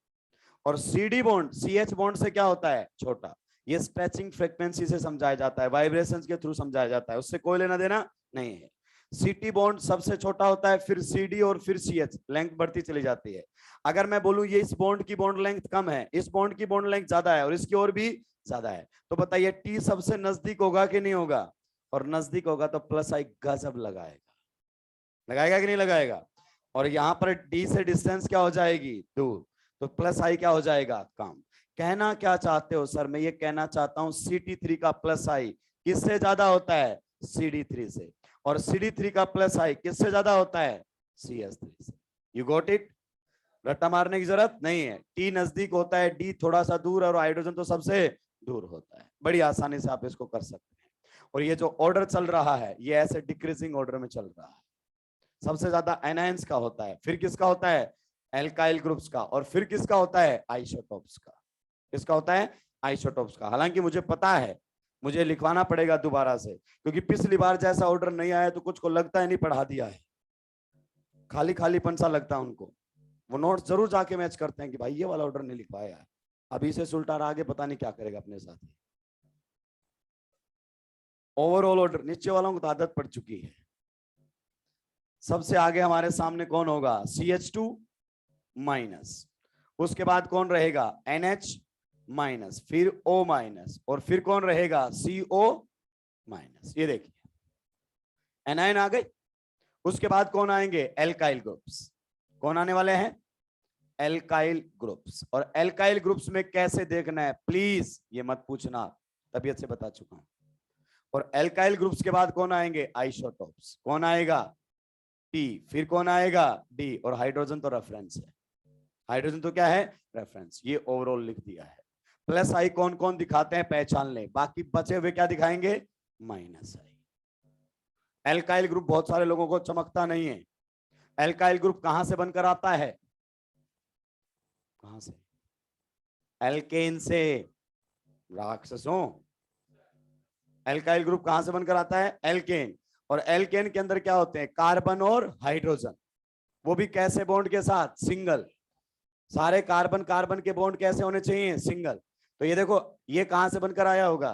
और CD बॉन्ड CH बॉन्ड से क्या होता है? छोटा। ये स्ट्रेचिंग फ्रीक्वेंसी से समझाया जाता है, वाइब्रेशंस के थ्रू समझाया जाता है, उससे कोई लेना देना नहीं है। CT बॉन्ड सबसे छोटा होता है, फिर CD और फिर CH, लेंथ बढ़ती चली जाती है। अगर मैं बोलूं ये इस बॉन्ड की बॉन्ड लेंथ कम है, इस बॉन्ड की बॉन्ड लेंथ ज्यादा है और इसकी और भी ज्यादा है, तो बताइए T सबसे नजदीक होगा कि नहीं होगा? और नजदीक होगा तो प्लस आई गजब लगाएगा, लगाएगा कि नहीं लगाएगा? और यहां पर डी से डिस्टेंस क्या हो जाएगी? दूर, तो प्लस आई क्या हो जाएगा? कम। कहना क्या चाहते हो सर? मैं ये कहना चाहता हूं CT3 का प्लस आई किससे ज्यादा होता है? CD3 से। और CD3 का प्लस आई किससे ज्यादा होता है? CS3 से। You got it? रट्टा मारने की जरूरत नहीं है। टी नजदीक होता है, डी थोड़ा सा दूर, और हाइड्रोजन तो सबसे दूर होता है। बड़ी आसानी से आप इसको कर सकते हैं। और ये जो ऑर्डर चल रहा है ये ऐसे डिक्रीजिंग ऑर्डर में चल रहा है। सबसे ज्यादा एनायंस का होता है, फिर किसका होता है? एल्काइल ग्रुप्स का, और फिर किसका होता है? आइसोटोप्स का। किसका होता है? आइसोटोप्स का। हालांकि मुझे पता है, मुझे लिखवाना पड़ेगा दोबारा से, क्योंकि पिछली बार जैसा ऑर्डर नहीं आया तो कुछ को लगता है नहीं पढ़ा दिया है, खाली खाली पंसा लगता है उनको। वो नोट्स जरूर जाके मैच करते हैं कि भाई ये वाला ऑर्डर नहीं लिखवाया है, अभी से सुल्टा आगे पता नहीं क्या करेगा अपने साथ। ओवरऑल ऑर्डर नीचे वालों को तो आदत पड़ चुकी है। सबसे आगे हमारे सामने कौन होगा? CH2 माइनस, उसके बाद कौन रहेगा? NH माइनस, फिर O माइनस, और फिर कौन रहेगा? CO minus. ये देखिए एनायन आ गए। उसके बाद कौन आएंगे? Alkyl groups. कौन आने वाले हैं? Alkyl groups. और एल्काइल ग्रुप्स में कैसे देखना है प्लीज ये मत पूछना, तबीयत से बता चुका हूं। और एल्काइल ग्रुप्स के बाद कौन आएंगे? आइसोटोप्स। कौन आएगा? T। फिर कौन आएगा? D। और हाइड्रोजन तो रेफरेंस है, हाइड्रोजन तो क्या है? रेफरेंस। ये ओवरऑल लिख दिया है। प्लस आई कौन कौन दिखाते हैं पहचान ले, बाकी बचे हुए क्या दिखाएंगे? माइनस आई। एल्काइल ग्रुप बहुत सारे लोगों को चमकता नहीं है। एल्काइल ग्रुप कहां से बनकर आता है? कहां से? एल्केन से। राक्षसों, एल्काइल ग्रुप कहां से बनकर आता है? एल्केन। और एल्केन के अंदर क्या होते हैं? कार्बन और हाइड्रोजन, वो भी कैसे बॉन्ड के साथ? सिंगल। सारे कार्बन कार्बन के बॉन्ड कैसे होने चाहिए? सिंगल। तो ये देखो ये कहां से बनकर आया होगा?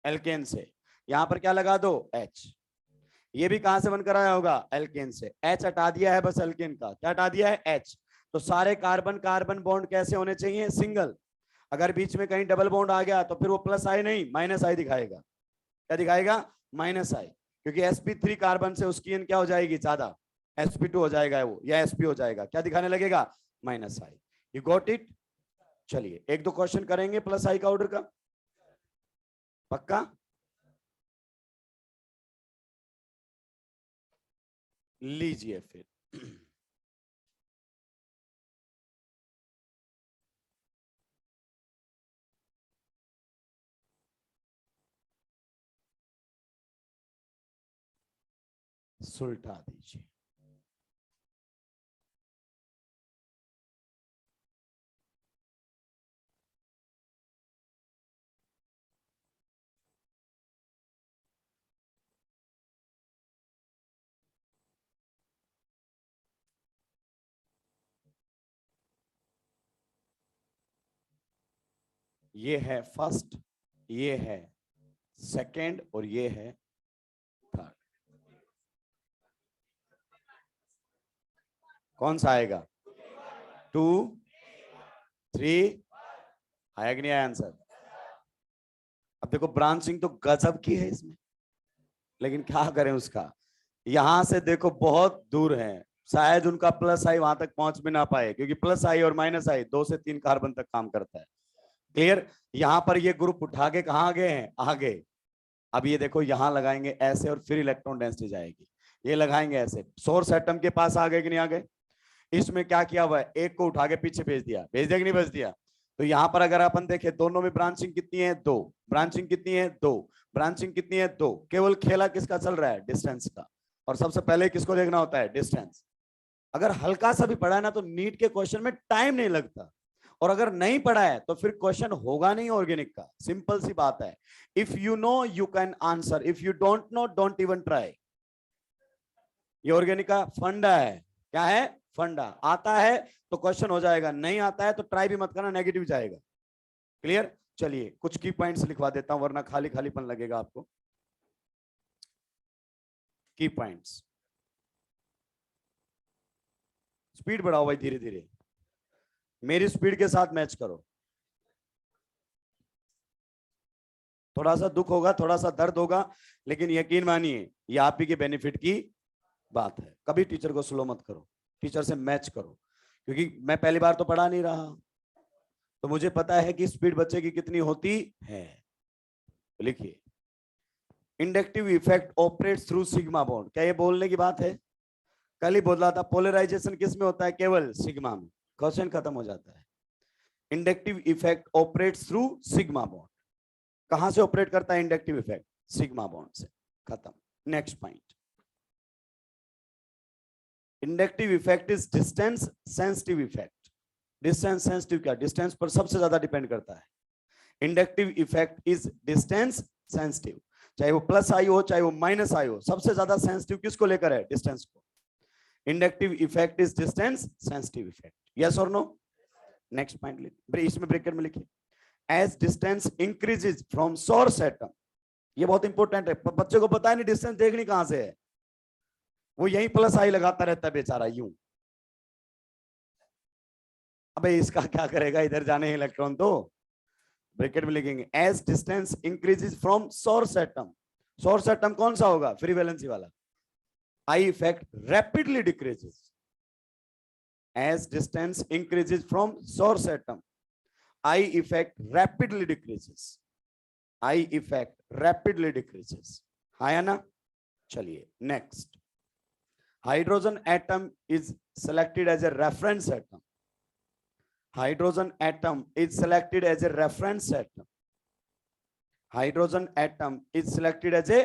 एल्केन से। यहां पर क्या लगा दो? H। ये भी कहां से बनकर आया होगा? एल्केन से। H हटा दिया है बस एल्केन का, क्या हटा दिया है? H। तो सारे कार्बन कार्बन बॉन्ड कैसे होने चाहिए? सिंगल। अगर बीच में कहीं डबल बॉन्ड आ गया तो फिर वो प्लस आई नहीं माइनस आई दिखाएगा। क्या दिखाएगा? माइनस आई, क्योंकि sp3 कार्बन से उसकी एन क्या हो जाएगी? ज्यादा, sp2 हो जाएगा वो, या sp हो जाएगा, क्या दिखाने लगेगा? Minus I. You got it? चलिए एक दो क्वेश्चन करेंगे प्लस आई का ऑर्डर का, पक्का? लीजिए फिर सुलटा दीजिए। ये है फर्स्ट, ये है सेकंड और ये है थर्ड। कौन सा आएगा? 2 3 आया कि नहीं आया आंसर? अब देखो ब्रांचिंग तो गजब की है इसमें, लेकिन क्या करें उसका, यहां से देखो बहुत दूर है, शायद उनका प्लस आई वहां तक पहुंच भी ना पाए, क्योंकि प्लस आई और माइनस आई 2 से 3 कार्बन तक काम करता है। क्लियर? यहां पर ये ग्रुप उठा के कहां गए हैं? आगे। अब ये देखो यहां लगाएंगे ऐसे और फिर इलेक्ट्रॉन डेंसिटी जाएगी, ये लगाएंगे ऐसे, सोर्स एटम के पास आ गए कि नहीं आ गए? इसमें क्या किया हुआ है? एक को उठा के पीछे भेज दिया, भेज दिया कि नहीं भेज दिया? तो यहां पर अगर अपन देखें दोनों में ब्रांचिंग कितनी है? 2। ब्रांचिंग कितनी है? 2। ब्रांचिंग कितनी है? 2। केवल खेला किसका चल रहा है? डिस्टेंस का। और सबसे पहले किसको देखना होता है? डिस्टेंस। अगर हल्का सा भी पढ़ा है ना तो नीट के क्वेश्चन में टाइम नहीं लगता, और अगर नहीं पढ़ा है तो फिर क्वेश्चन होगा नहीं ऑर्गेनिक का। सिंपल सी बात है। If you know you can answer, if you don't know don't even try. ये ऑर्गेनिक का फंडा है। क्या है? फंडा। आता है तो क्वेश्चन हो जाएगा, नहीं आता है तो ट्राई भी मत करना, नेगेटिव जाएगा। क्लियर? चलिए कुछ की पॉइंट्स लिखवा देता हूं वरना खाली खालीपन लगेगा आपको। की पॉइंट्स, स्पीड बढ़ाओ भाई, धीरे धीरे, मेरी स्पीड के साथ मैच करो। थोड़ा सा दुख होगा, थोड़ा सा दर्द होगा, लेकिन यकीन मानिए ये आप ही के बेनिफिट की बात है। कभी टीचर को स्लो मत करो, टीचर से मैच करो, क्योंकि मैं पहली बार तो पढ़ा नहीं रहा, तो मुझे पता है कि स्पीड बच्चे की कितनी होती है। लिखिए, inductive effect operates through sigma bond. क्या ये बोलने की बात है? कल ही बोला था पोलराइजेशन किस में होता है? केवल सिग्मा में। क्वेश्चन खत्म हो जाता है। Inductive effect operates through sigma bond. कहां से ऑपरेट करता है इंडक्टिव इफेक्ट? सिग्मा बॉन्ड से। खत्म। Next point, inductive effect is distance sensitive effect. Distance sensitive क्या? डिस्टेंस पर सबसे ज्यादा डिपेंड करता है। Inductive effect is distance sensitive. चाहे वो प्लस आई हो चाहे वो माइनस आई हो, सबसे ज्यादा सेंसिटिव किसको लेकर है? डिस्टेंस को। Inductive effect is distance sensitive effect. Yes और नो? नेक्स्ट पॉइंट लिखिए, इसमें ब्रैकेट में लिखिए, as distance increases from source atom. ये बहुत इंपॉर्टेंट है, बच्चे को पता है नहीं डिस्टेंस देखनी कहां से है, वो यही प्लस आई लगाता रहता है बेचारा यूं। अबे इसका क्या करेगा, इधर जाने इलेक्ट्रॉन तो। ब्रैकेट में लिखेंगे, as distance increases from source atom. Source atom कौन सा होगा? फ्री वैलेंसी वाला। I effect rapidly decreases. As distance increases from source atom, I effect rapidly decreases. I effect rapidly decreases. हाँ या ना? चलिए next, hydrogen atom is selected as a reference atom. Hydrogen atom is selected as a reference atom. Hydrogen atom is selected as a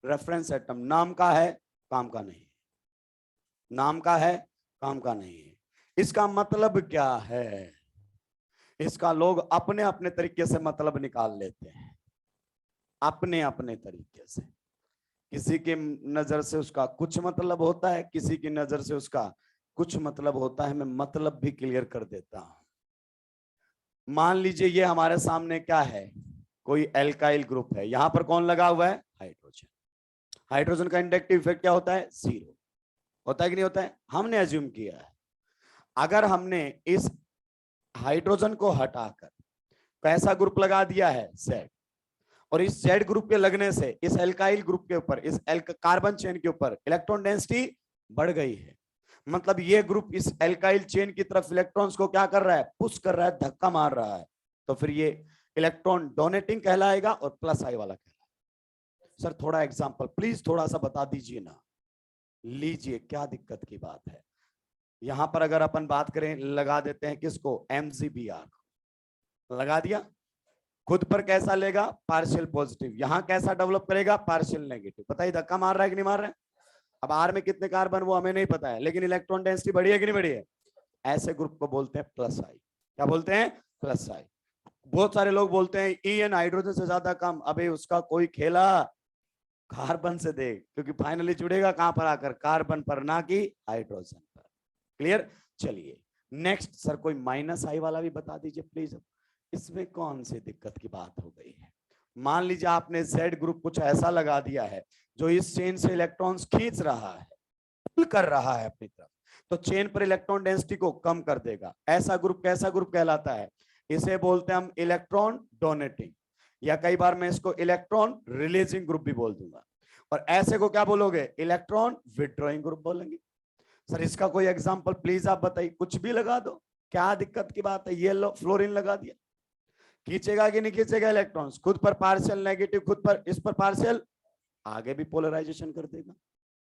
reference atom. नाम का है, काम का नहीं। नाम का है, काम का नहीं है। इसका मतलब क्या है? इसका लोग अपने अपने तरीके से मतलब निकाल लेते हैं, अपने अपने तरीके से। किसी की नजर से उसका कुछ मतलब होता है, किसी की नजर से उसका कुछ मतलब होता है। मैं मतलब भी क्लियर कर देता हूं। मान लीजिए ये हमारे सामने क्या है? कोई एल्काइल ग्रुप है, यहां पर कौन लगा हुआ है? हाइड्रोजन। हाइड्रोजन का इंडक्टिव इफेक्ट क्या होता है? 0। होता है कि नहीं होता है? हमने अज्यूम किया है। अगर हमने इस हाइड्रोजन को हटाकर कैसा ग्रुप लगा दिया है? Z, और इस Z ग्रुप के लगने से इस एल्काइल ग्रुप के ऊपर, इस कार्बन चेन के ऊपर इलेक्ट्रॉन डेंसिटी बढ़ गई है। मतलब ये ग्रुप इस एल्काइल चेन की तरफ इलेक्ट्रॉन्स को क्या कर रहा है? पुश कर रहा है, धक्का मार रहा है। तो फिर ये इलेक्ट्रॉन डोनेटिंग कहलाएगा और प्लस आई वाला कहलाएगा। सर थोड़ा एग्जांपल प्लीज, थोड़ा सा बता दीजिए ना। लीजिए क्या दिक्कत की बात है। यहां पर अगर अपन बात करें, लगा देते हैं किसको, MgBr लगा दिया, खुद पर कैसा लेगा, पार्शियल पॉजिटिव, यहां कैसा डेवलप करेगा, पार्शियल नेगेटिव। पता ही धक्का मार रहा है कि नहीं मार रहा है। अब आर में कितने कार्बन वो हमें नहीं पता है, लेकिन इलेक्ट्रॉन डेंसिटी बढ़ी है कि नहीं बढ़ी है। ऐसे ग्रुप को बोलते हैं प्लस आई। क्या बोलते हैं, प्लस आई। बहुत सारे लोग बोलते हैं EN हाइड्रोजन से ज्यादा कम, अबे उसका कोई खेला, कार्बन से देख, क्योंकि फाइनली जुड़ेगा कहां पर आकर, कार्बन पर, ना कि हाइड्रोजन पर। क्लियर। चलिए नेक्स्ट सर, कोई माइनस आई वाला भी बता दीजिए प्लीज। इसमें कौन सी दिक्कत की बात हो गई है। मान लीजिए आपने Z ग्रुप कुछ ऐसा लगा दिया है जो इस चेन से इलेक्ट्रॉन्स खींच रहा है, पुल कर रहा है अपनी तरफ, तो चेन पर इलेक्ट्रॉन डेंसिटी को कम कर देगा। ऐसा ग्रुप कैसा ग्रुप कहलाता है, इसे बोलते हैं हम इलेक्ट्रॉन डोनेटिंग, या कई बार मैं इसको इलेक्ट्रॉन रिलीजिंग ग्रुप भी बोल दूंगा। और ऐसे को क्या बोलोगे, इलेक्ट्रॉन विथड्रॉइंग ग्रुप बोलेंगे। सर इसका कोई एग्जांपल प्लीज आप बताइए, कुछ भी लगा दो, क्या दिक्कत की बात है। ये लो फ्लोरीन लगा दिया, खींचेगा कि नहीं खींचेगा इलेक्ट्रॉन्स, खुद पर पार्शियल नेगेटिव, खुद पर इस पर पार्शियल, आगे भी पोलराइजेशन कर देगा।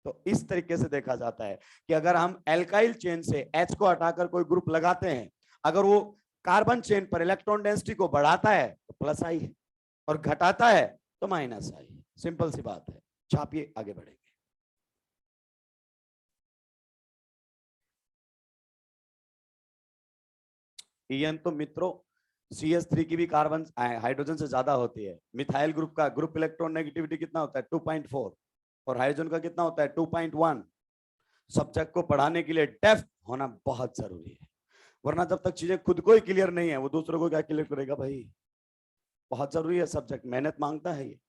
तो इस तरीके से देखा जाता है कि अगर हम एल्काइल चेन से H को हटाकर कोई ग्रुप लगाते हैं, अगर वो कार्बन चेन पर इलेक्ट्रॉन डेंसिटी को बढ़ाता है तो प्लस आई है, और घटाता है तो माइनस आई है। सिंपल सी बात है। छापिए, आगे बढ़ेंगे। EN तो मित्रों CH3 की भी कार्बन हाइड्रोजन से ज्यादा होती है। मिथाइल ग्रुप का ग्रुप इलेक्ट्रॉन नेगेटिविटी कितना होता है, 2.4, और हाइड्रोजन का कितना होता है, 2.1। सब्जेक्ट को पढ़ाने के लिए डेफ होना बहुत जरूरी है, वरना जब तक चीजें खुद को ही क्लियर नहीं है, वो दूसरों को क्या क्लियर करेगा भाई। बहुत जरूरी है सब्जेक्ट, मेहनत मांगता है ये।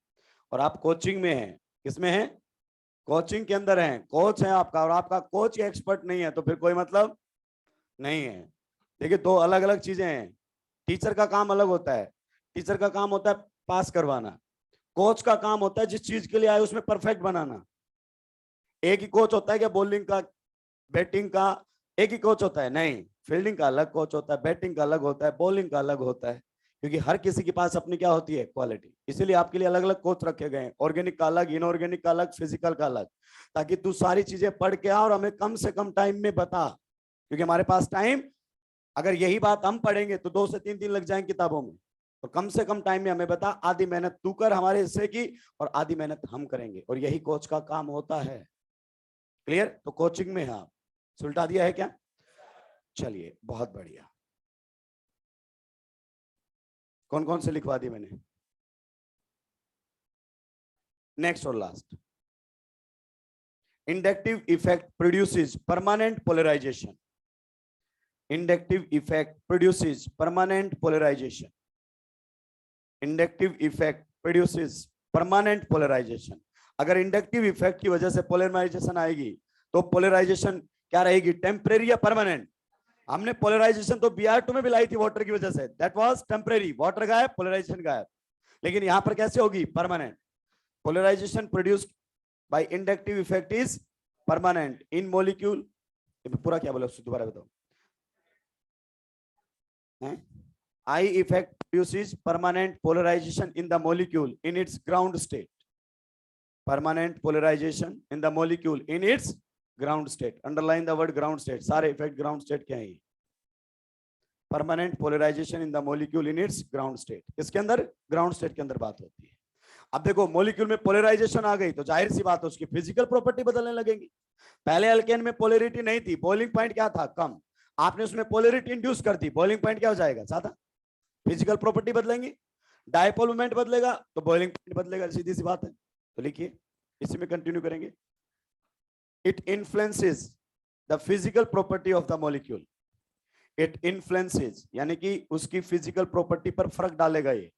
और आप कोचिंग में हैं, किसमें हैं, कोचिंग के अंदर हैं, कोच है आपका, और आपका कोच एक्सपर्ट नहीं है तो फिर कोई मतलब नहीं है। देखिए दो अलग अलग चीजें हैं। टीचर का काम अलग होता है, टीचर का काम होता है पास करवाना, कोच का काम होता है जिस चीज के लिए आए उसमें परफेक्ट बनाना। एक ही कोच होता है क्या बॉलिंग का, बैटिंग का एक ही कोच होता है, नहीं। फील्डिंग का अलग कोच होता है, बैटिंग का अलग होता है, बॉलिंग का अलग होता है, क्योंकि हर किसी के पास अपनी क्या होती है, क्वालिटी। इसीलिए आपके लिए अलग अलग कोच रखे गए हैं, ऑर्गेनिक का अलग, इनऑर्गेनिक का अलग, फिजिकल का अलग, ताकि तू सारी चीजें पढ़ के आ और हमें कम से कम टाइम में बता, क्योंकि हमारे पास टाइम, अगर यही बात हम पढ़ेंगे तो 2 से 3 दिन लग जाएंगे किताबों में, तो कम से कम टाइम में हमें बता। आधी मेहनत तू कर हमारे हिस्से की, और आधी मेहनत हम करेंगे, और यही कोच का काम होता है। क्लियर। तो कोचिंग में हाँ सुलटा दिया है क्या, चलिए बहुत बढ़िया। कौन कौन से लिखवा दिए मैंने, नेक्स्ट और last. Inductive effect produces permanent polarisation, inductive effect produces permanent polarisation, inductive effect produces permanent polarisation. अगर इंडक्टिव इफेक्ट की वजह से पोलराइजेशन आएगी तो पोलराइजेशन क्या रहेगी, टेम्परेरी या परमानेंट। हमने पोलराइजेशन तो Br2 में भी लाई थी वाटर की वजह से, दैट वाज टेम्परेरी, वाटर गायब पोलराइजेशन गायब, लेकिन यहां पर कैसे होगी, permanent. Polarisation produced by inductive effect is permanent in molecule. पूरा क्या बोला दोबारा बताओ, I effect produces permanent polarization in the molecule in its ground state, permanent polarization in the molecule in its ground state, underline the word ground state, सारे effect ground state क्या है, permanent polarisation in the molecule in its ground state. इसके अंदर ground state के अंदर बात होती है। अब देखो मॉलिक्यूल में पोलराइजेशन आ गई तो जाहिर सी बात है उसकी फिजिकल प्रॉपर्टी बदलने लगेंगी। पहले अल्केन में पोलैरिटी नहीं थी, बॉइलिंग पॉइंट क्या था, कम, आपने उसमें पोलैरिटी इंड्यूस कर दी, बॉइलिंग पॉइंट क्या हो जाएगा, ज्यादा, फिजिकल प्रॉपर्टी बदलेंगी। डायपोल मोमेंट बदलेगा तो बॉइलिंग पॉइंट बदलेगा, सीधी सी बात है। तो लिखिए, इसी में कंटिन्यू करेंगे। It influences the physical property of the molecule, it influences यानी कि उसकी फिजिकल प्रॉपर्टी पर फर्क डालेगा ये।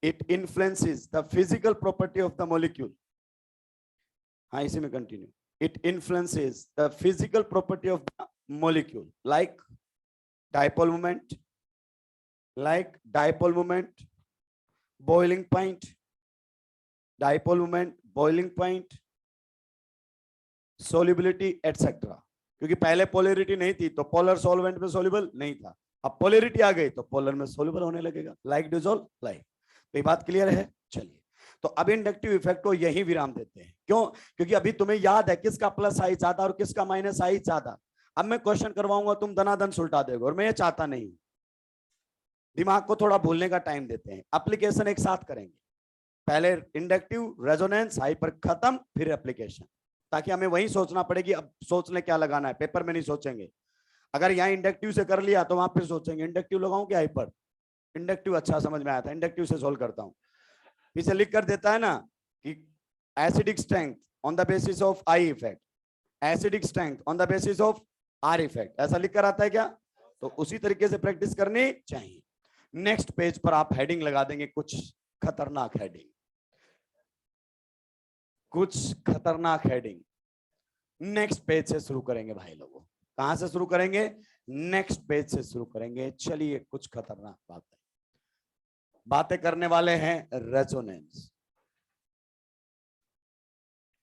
It influences the physical property of the molecule, हाँ इसी में continue. It influences the physical property of the molecule like dipole moment, like dipole moment, boiling point, dipole moment, boiling point, solubility etc। क्योंकि पहले polarity नहीं थी तो polar solvent में soluble नहीं था, अब पोलैरिटी आ गई तो पोलर में सोल्यूबल होने लगेगा, लाइक डिसॉल्व लाइक। तो ये बात क्लियर है। चलिए तो अब इंडक्टिव इफेक्ट को यही विराम देते हैं। क्यों? क्योंकि अभी तुम्हें याद है किसका प्लस आई ज्यादा और किसका माइनस आई ज्यादा। अब मैं क्वेश्चन करवाऊंगा, तुम दनादन सुलटा दोगे और मैं ये चाहता नहीं। दिमाग को थोड़ा भूलने का टाइम देते हैं। एप्लीकेशन एक साथ करेंगे, पहले इंडक्टिव, रेजोनेंस, हाइपर खत्म, फिर एप्लीकेशन, ताकि हमें वही सोचना पड़े कि अब सोच ले क्या लगाना है, पेपर में नहीं सोचेंगे। अगर यहाँ इंडक्टिव से कर लिया तो वहां फिर सोचेंगे इंडक्टिव लगाऊं कि हाइपर। इंडक्टिव अच्छा समझ में आया था, इंडक्टिव से सोल्व करता हूं। पीछे लिख कर देता है ना कि acidic strength on the basis of I effect, acidic strength on the basis of are effect, ऐसा लिख कर आता है क्या? तो उसी तरीके से प्रैक्टिस करनी चाहिए। नेक्स्ट पेज पर आप हेडिंग लगा देंगे, कुछ खतरनाक हेडिंग, कुछ खतरनाक हेडिंग। नेक्स्ट पेज से शुरू करेंगे भाई लोगों। कहां से शुरू करेंगे? नेक्स्ट पेज से शुरू करेंगे। चलिए कुछ खतरनाक बातें करने वाले हैं। Resonance,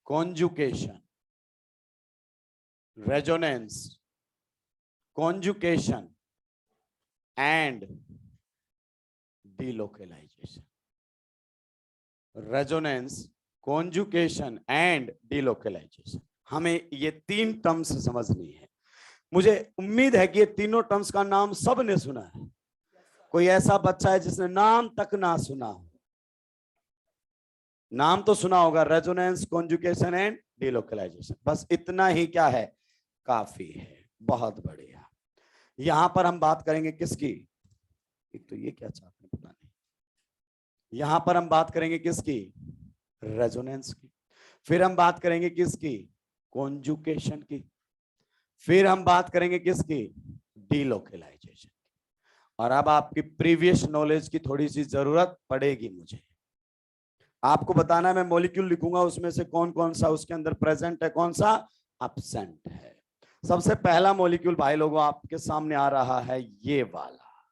conjugation, resonance, conjugation and delocalisation. Resonance, conjugation and delocalisation, हमें ये तीन टर्म्स समझनी है। मुझे उम्मीद है कि ये तीनों टर्म्स का नाम सबने सुना है। कोई ऐसा बच्चा है जिसने नाम तक ना सुना हो? नाम तो सुना होगा, रेजोनेंस, कॉन्जुकेशन एंड डिलोकेलाइजेशन। बस इतना ही क्या है, काफी है। बहुत बढ़िया। यहां पर हम बात करेंगे किसकी? एक तो ये क्या चाहते हैं पता नहीं। यहां पर हम बात करेंगे किसकी? रेजोनेंस की। फिर हम बात करेंगे किसकी? कॉन्जुकेशन की। फिर हम बात करेंगे किसकी? डिलोकेलाइजेशन। और अब आपकी प्रीवियस नॉलेज की थोड़ी सी जरूरत पड़ेगी मुझे। आपको बताना है, मैं मॉलिक्यूल लिखूंगा, उसमें से कौन कौन सा उसके अंदर प्रेजेंट है, कौन सा एब्सेंट है। सबसे पहला मॉलिक्यूल भाई लोगों आपके सामने आ रहा है, ये वाला।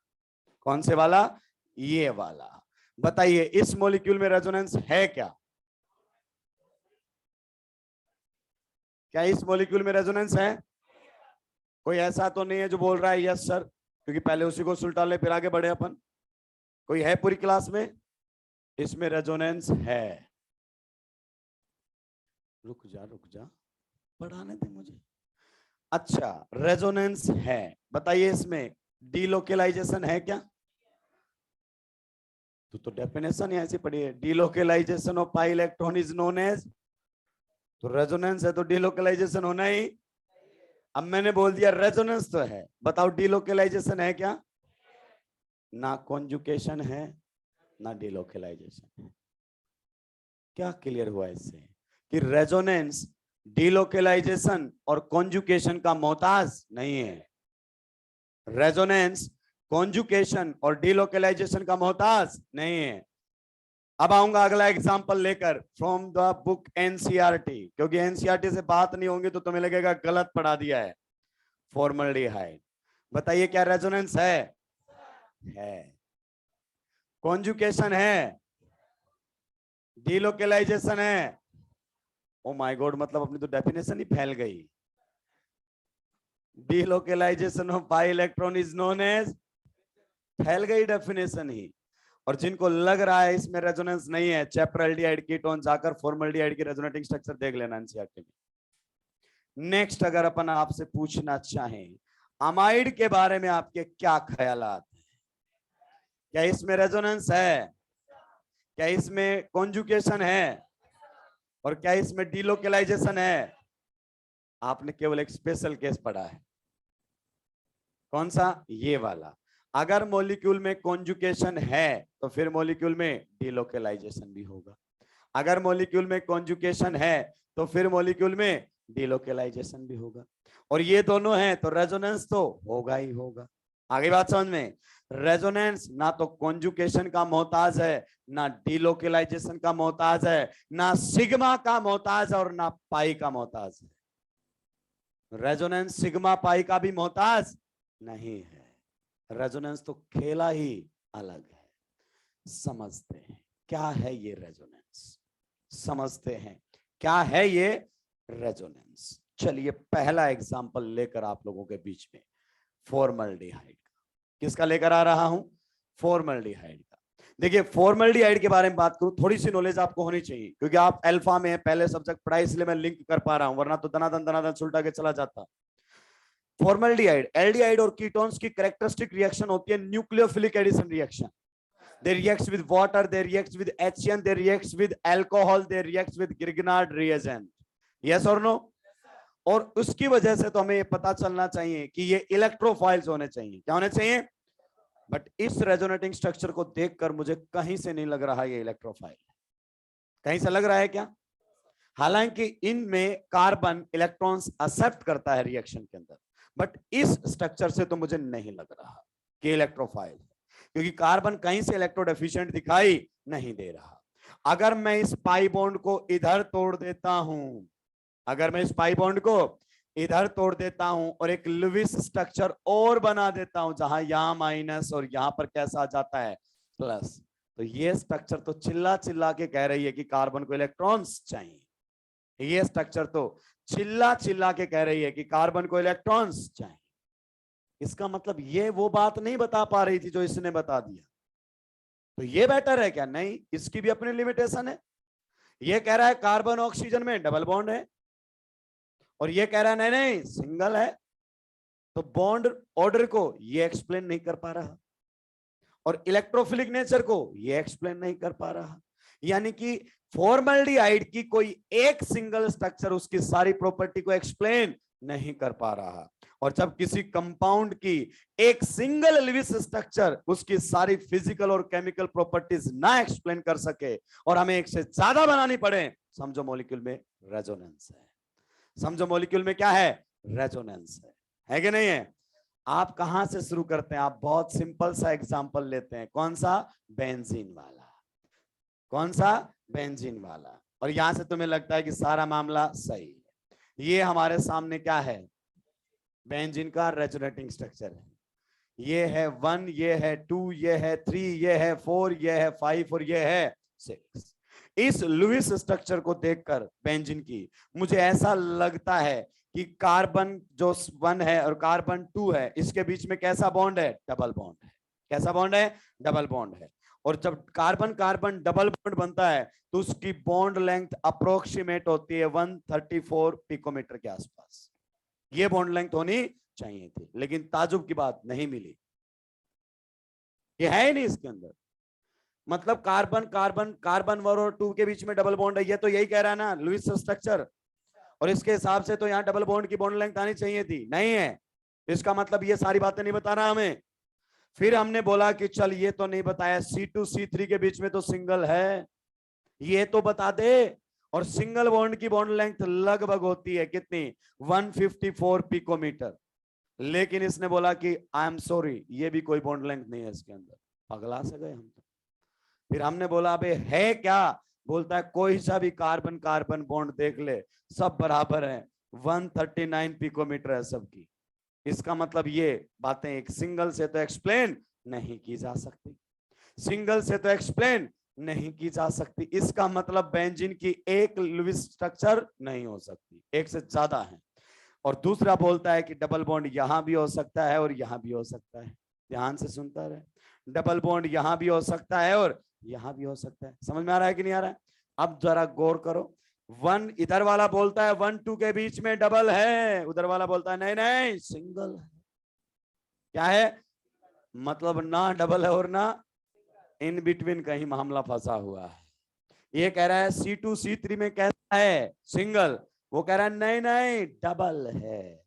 कौन से वाला? ये वाला। बताइए इस मॉलिक्यूल में रेजोनेंस है क्या? क्या इस मॉलिक्यूल में रेजोनेंस है? कोई ऐसा तो नहीं है जो बोल रहा है यस सर, क्योंकि पहले उसी को सुलटा ले फिर आगे बढ़े अपन। कोई है पूरी क्लास में? इसमें रेजोनेंस है। रुक जा, पढ़ाने दे मुझे। अच्छा, रेजोनेंस है। बताइए इसमें डिलोकेलाइजेशन है क्या? तो डेफिनेशन ही ऐसी पड़ी है, delocalisation of pi electron is known as. तो रेजोनेंस है तो डिलोकेलाइजेशन होना ही। अब मैंने बोल दिया रेजोनेंस तो है, बताओ डिलोकेलाइजेशन है क्या? ना कॉन्जुकेशन है ना डिलोकेलाइजेशन है। क्या क्लियर हुआ इससे कि रेजोनेंस डिलोकेलाइजेशन और कॉन्जुकेशन का मोहताज नहीं है। रेजोनेंस कॉन्जुकेशन और डिलोकेलाइजेशन का मोहताज नहीं है। अब आऊंगा अगला एग्जांपल लेकर फ्रॉम द बुक एनसीईआरटी, क्योंकि एनसीईआरटी से बात नहीं होंगी तो तुम्हें लगेगा गलत पढ़ा दिया है। फॉर्मल्डिहाइड। बताइए क्या रेजोनेंस है? कॉन्जुकेशन है, डिलोकेलाइजेशन है। ओ माय गॉड, मतलब अपनी तो डेफिनेशन ही फैल गई। Delocalisation of pi electron is known as, फैल गई डेफिनेशन ही। और जिनको लग रहा है इसमें रेजोनेंस नहीं है, चैप्टरल्डिहाइड कीटोन जाकर फॉर्मल्डिहाइड की रेजोनेटिंग स्ट्रक्चर देख लेना एनसीईआरटी में। नेक्स्ट अगर अपन आपसे पूछना चाहें, अमाइड के बारे में आपके क्या ख्यालात हैं? क्या इसमें रेजोनेंस है? क्या इसमें कॉन्जुकेशन है? और क्या इसमें डिलोकेलाइजेशन है? आपने केवल एक स्पेशल केस पढ़ा है। कौन सा? ये वाला। अगर मॉलिक्यूल में कॉन्जुकेशन है तो फिर मॉलिक्यूल में डिलोकेलाइजेशन भी होगा। अगर मॉलिक्यूल में कॉन्जुकेशन है तो फिर मॉलिक्यूल में डिलोकेलाइजेशन भी होगा। और ये दोनों हैं तो रेजोनेंस तो होगा ही होगा। आगे बात समझ में? रेजोनेंस ना तो कॉन्जुकेशन का मोहताज है, ना डिलोकेलाइजेशन का मोहताज है, ना सिग्मा का मोहताज और ना पाई का मोहताज है। रेजोनेंस सिग्मा पाई का भी मोहताज नहीं है। रेजोनेंस तो खेला ही अलग है। समझते हैं क्या है ये रेजोनेंस? समझते हैं क्या है ये रेजोनेंस? चलिए पहला एग्जांपल लेकर आप लोगों के बीच में फॉर्मल्डिहाइड का। किसका लेकर आ रहा हूं? फॉर्मल्डिहाइड का। देखिए फॉर्मल्डिहाइड के बारे में बात करूं, थोड़ी सी नॉलेज आपको होनी चाहिए, क्योंकि आप अल्फा में पहले सब्जेक्ट पढ़ा इसलिए मैं लिंक कर पा रहा हूं, वरना तो दनादन सुलटा के चला जाता। फॉर्मल्डिहाइड, एल्डिहाइड और कीटोन्स की कैरेक्टरिस्टिक रिएक्शन होती है nucleophilic addition reaction. They reacts with water, they reacts with HCN, they reacts with alcohol, they reacts with Grignard reagent. Yes or no? और उसकी वजह से तो हमें ये पता चलना चाहिए कि ये इलेक्ट्रोफाइल्स होने चाहिए। क्या होने चाहिए? बट इस रेजोनेटिंग स्ट्रक्चर को देखकर मुझे कहीं से नहीं लग रहा ये इलेक्ट्रोफाइल। कहीं से लग रहा है क्या? हालांकि इनमें कार्बन इलेक्ट्रॉन्स एक्सेप्ट करता है रिएक्शन के अंदर, बट इस स्ट्रक्चर से तो मुझे नहीं लग रहा कि इलेक्ट्रोफाइल है, क्योंकि कार्बन कहीं से इलेक्ट्रोडेफिशिएंट दिखाई नहीं दे रहा। अगर मैं इस पाई बॉन्ड को इधर तोड़ देता हूं, अगर मैं इस पाई बॉन्ड को इधर तोड़ देता हूं और एक लुईस स्ट्रक्चर और बना देता हूं जहां यहां माइनस और यहां पर कैसा आ जाता है प्लस, तो ये स्ट्रक्चर तो चिल्ला चिल्ला के कह रही है कि कार्बन को इलेक्ट्रॉन्स चाहिए। ये स्ट्रक्चर तो चिल्ला चिल्ला के कह रही है कि कार्बन को इलेक्ट्रॉन्स चाहिए। इसका मतलब ये वो बात नहीं बता पा रही थी जो इसने बता दिया। तो ये बेटर है क्या? नहीं, इसकी भी अपनी लिमिटेशन है। ये कह रहा है कार्बन ऑक्सीजन में डबल बॉन्ड है, और ये कह रहा है नहीं नहीं सिंगल है। तो बॉन्ड ऑर्डर को ये एक्सप्लेन नहीं कर पा रहा, और इलेक्ट्रोफिलिक नेचर को ये एक्सप्लेन नहीं कर पा रहा। यानी कि फॉर्मल्डिहाइड की कोई एक सिंगल स्ट्रक्चर उसकी सारी प्रॉपर्टी को एक्सप्लेन नहीं कर पा रहा, और जब किसी कंपाउंड की एक सिंगल लुईस स्ट्रक्चर उसकी सारी फिजिकल और केमिकल प्रॉपर्टीज ना एक्सप्लेन कर सके और हमें एक से ज्यादा बनानी पड़े, समझो मॉलिक्यूल में रेजोनेंस है। समझो मॉलिक्यूल में क्या है? रेजोनेंस है कि नहीं है? आप कहां से शुरू करते हैं? आप बहुत सिंपल सा एग्जांपल लेते हैं। कौन सा? बेंजीन वाला। कौन सा? बेंजीन वाला। और यहां से तुम्हें लगता है कि सारा मामला सही है। ये हमारे सामने क्या है? बेंजीन का रेजोनेटिंग स्ट्रक्चर है। ये है 1, ये है 2, ये है 3, ये है 4, ये है 5 और ये है 6। इस लुईस स्ट्रक्चर को देखकर बेंजीन की मुझे ऐसा लगता है कि कार्बन जो 1 है और कार्बन 2 है, इसके बीच में कैसा बॉन्ड है? डबल बॉन्ड है। कैसा बॉन्ड है? डबल बॉन्ड है। और जब कार्बन कार्बन डबल बॉन्ड बनता है तो उसकी बॉन्ड लेंथ अप्रोक्सीमेट होती है 134 पिकोमीटर के आसपास। ये बॉन्ड लेंथ होनी चाहिए थी, लेकिन ताजुब की बात नहीं मिली। ये है ही नहीं इसके अंदर। मतलब कार्बन कार्बन कार्बन 1 और 2 के बीच में डबल बॉन्ड है, ये तो यही कह रहा है ना लुईस स्ट्रक्चर, और इसके हिसाब से तो यहाँ डबल बॉन्ड की बॉन्ड लेंथ आनी चाहिए थी। नहीं है। इसका मतलब ये सारी बातें नहीं बता रहा हमें। फिर हमने बोला कि चल ये तो नहीं बताया, C2 C3 के बीच में तो सिंगल है, ये तो बता दे। और सिंगल बॉन्ड की बॉन्ड लेंथ लगभग होती है कितनी? 154 पिकोमीटर। लेकिन इसने बोला कि आई एम सॉरी, ये भी कोई बॉन्ड लेंथ नहीं है इसके अंदर। पगला से गए हम तो। फिर हमने बोला अबे है क्या? बोलता है कोई सा भी कार्बन कार्बन बॉन्ड देख ले, सब बराबर है, 139 पिकोमीटर है सबकी। इसका मतलब ये बातें एक सिंगल से तो एक्सप्लेन नहीं की जा सकती। सिंगल से तो एक्सप्लेन नहीं की जा सकती। इसका मतलब बेंजीन की एक लुईस स्ट्रक्चर नहीं हो सकती, एक से ज्यादा है। और दूसरा बोलता है कि डबल बॉन्ड यहां भी हो सकता है और यहां भी हो सकता है। ध्यान से सुनता रहे, डबल बॉन्ड यहां भी हो सकता है और यहां भी हो सकता है। समझ में आ रहा है कि नहीं आ रहा है? अब जरा गौर करो। 1 इधर वाला बोलता है 1 2 के बीच में डबल है, उधर वाला बोलता है नहीं नहीं सिंगल है। क्या है? मतलब ना डबल है और ना इन बिटवीन कहीं मामला फंसा हुआ है। ये कह रहा है C2 C3 में कैसा है? सिंगल। वो कह रहा है नहीं नहीं डबल है।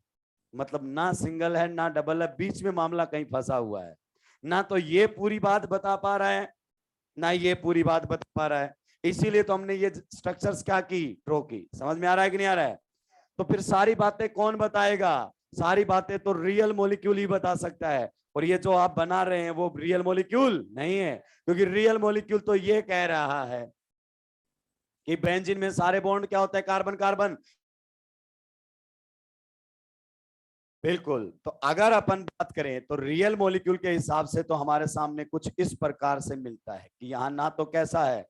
मतलब ना सिंगल है ना डबल है, बीच में मामला कहीं फंसा हुआ है। ना तो ये पूरी बात बता पा रहा है, ना ये पूरी बात बता पा रहा है। इसीलिए तो हमने ये स्ट्रक्चर्स क्या की? ड्रॉ की। समझ में आ रहा है कि नहीं आ रहा है? तो फिर सारी बातें कौन बताएगा? सारी बातें तो रियल मॉलिक्यूल ही बता सकता है। और ये जो आप बना रहे हैं वो रियल मॉलिक्यूल नहीं है, क्योंकि रियल मॉलिक्यूल तो ये कह रहा है कि बेंजीन में सारे बॉन्ड क्या होता है? Carbon carbon. बिल्कुल। तो अगर अपन बात करें तो रियल मॉलिक्यूल के हिसाब से तो हमारे सामने कुछ इस प्रकार से मिलता है कि यहाँ ना तो कैसा है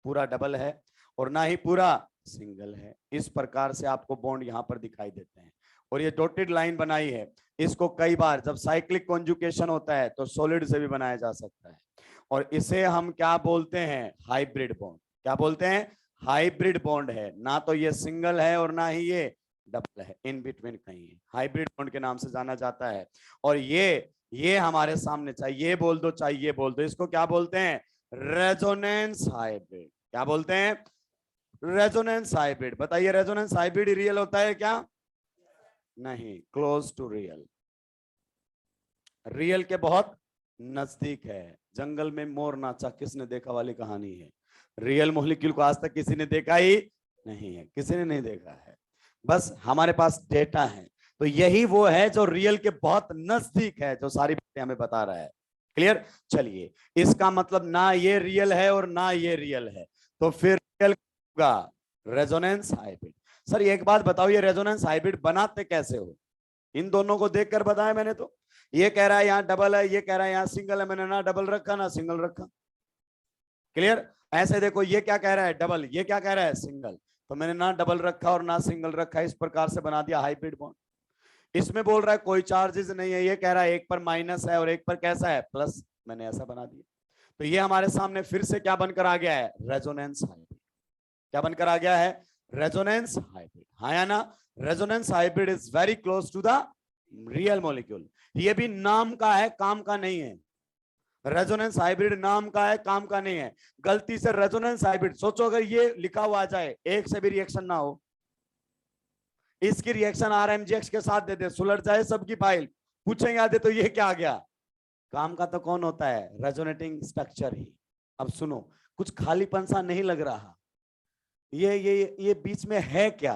पूरा डबल है और ना ही पूरा सिंगल है। इस प्रकार से आपको बॉन्ड यहाँ पर दिखाई देते हैं। और ये डॉटेड लाइन बनाई है, इसको कई बार जब साइक्लिक कॉन्जुगेशन होता है तो सॉलिड से भी बनाया जा सकता है। और इसे हम क्या बोलते हैं? Hybrid bond. क्या बोलते हैं? हाइब्रिड बॉन्ड है। ना तो ये सिंगल है और ना ही ये डबल है, इन बिटवीन कहीं है, हाइब्रिड बॉन्ड के नाम से जाना जाता है। और ये हमारे सामने, चाहे ये बोल दो चाहे ये बोल दो, इसको क्या बोलते हैं? Resonance hybrid. क्या बोलते हैं? Resonance hybrid. बताइए, रेजोनेंस हाइब्रिड रियल होता है क्या? नहीं, क्लोज टू रियल, रियल के बहुत नजदीक है। जंगल में मोर नाचा किसने देखा वाली कहानी है। रियल मॉलिक्यूल को आज तक किसी ने देखा ही नहीं है, किसी ने नहीं देखा है, बस हमारे पास डेटा है। तो यही वो है जो रियल के बहुत नजदीक है, जो सारी बातें हमें बता रहा है। क्लियर? चलिए, इसका मतलब ना ये रियल है और ना ये रियल है, तो फिर रियल होगा रेजोनेंस हाइब्रिड। सर एक बात बताओ, ये रेजोनेंस हाइब्रिड बनाते कैसे हो? इन दोनों को देखकर बताया मैंने तो। ये कह रहा है यहाँ डबल है, ये कह रहा है यहाँ सिंगल है, मैंने ना डबल रखा ना सिंगल रखा। क्लियर? ऐसे देखो, ये क्या कह रहा है? डबल, ये क्या कह रहा है? सिंगल। तो मैंने ना डबल रखा और ना सिंगल रखा, इस प्रकार से बना दिया हाइब्रिड बॉन्ड। इसमें बोल रहा है कोई चार्जेस नहीं है, ये कह रहा है एक पर माइनस है और एक पर कैसा है? प्लस। मैंने ऐसा बना दिया। तो ये हमारे सामने फिर से क्या बनकर आ गया है? Resonance hybrid. क्या बनकर आ गया है? Resonance hybrid. हाँ या ना? Resonance hybrid is very close to the real molecule. ये भी नाम का है, काम का नहीं है। रेजोनेंस हाइब्रिड नाम का है, काम का नहीं है। गलती से रेजोनेंस हाइब्रिड सोचो, अगर ये लिखा हुआ आ जाए, एक से भी रिएक्शन ना हो, इसकी रिएक्शन RMGX के साथ दे दे, सुलट जाए सबकी फाइल, पूछेंगे आधे तो ये क्या आ गया? काम का तो कौन होता है? रेजोनेटिंग स्ट्रक्चर ही। अब सुनो, कुछ खालीपन सा नहीं लग रहा? ये बीच में है क्या?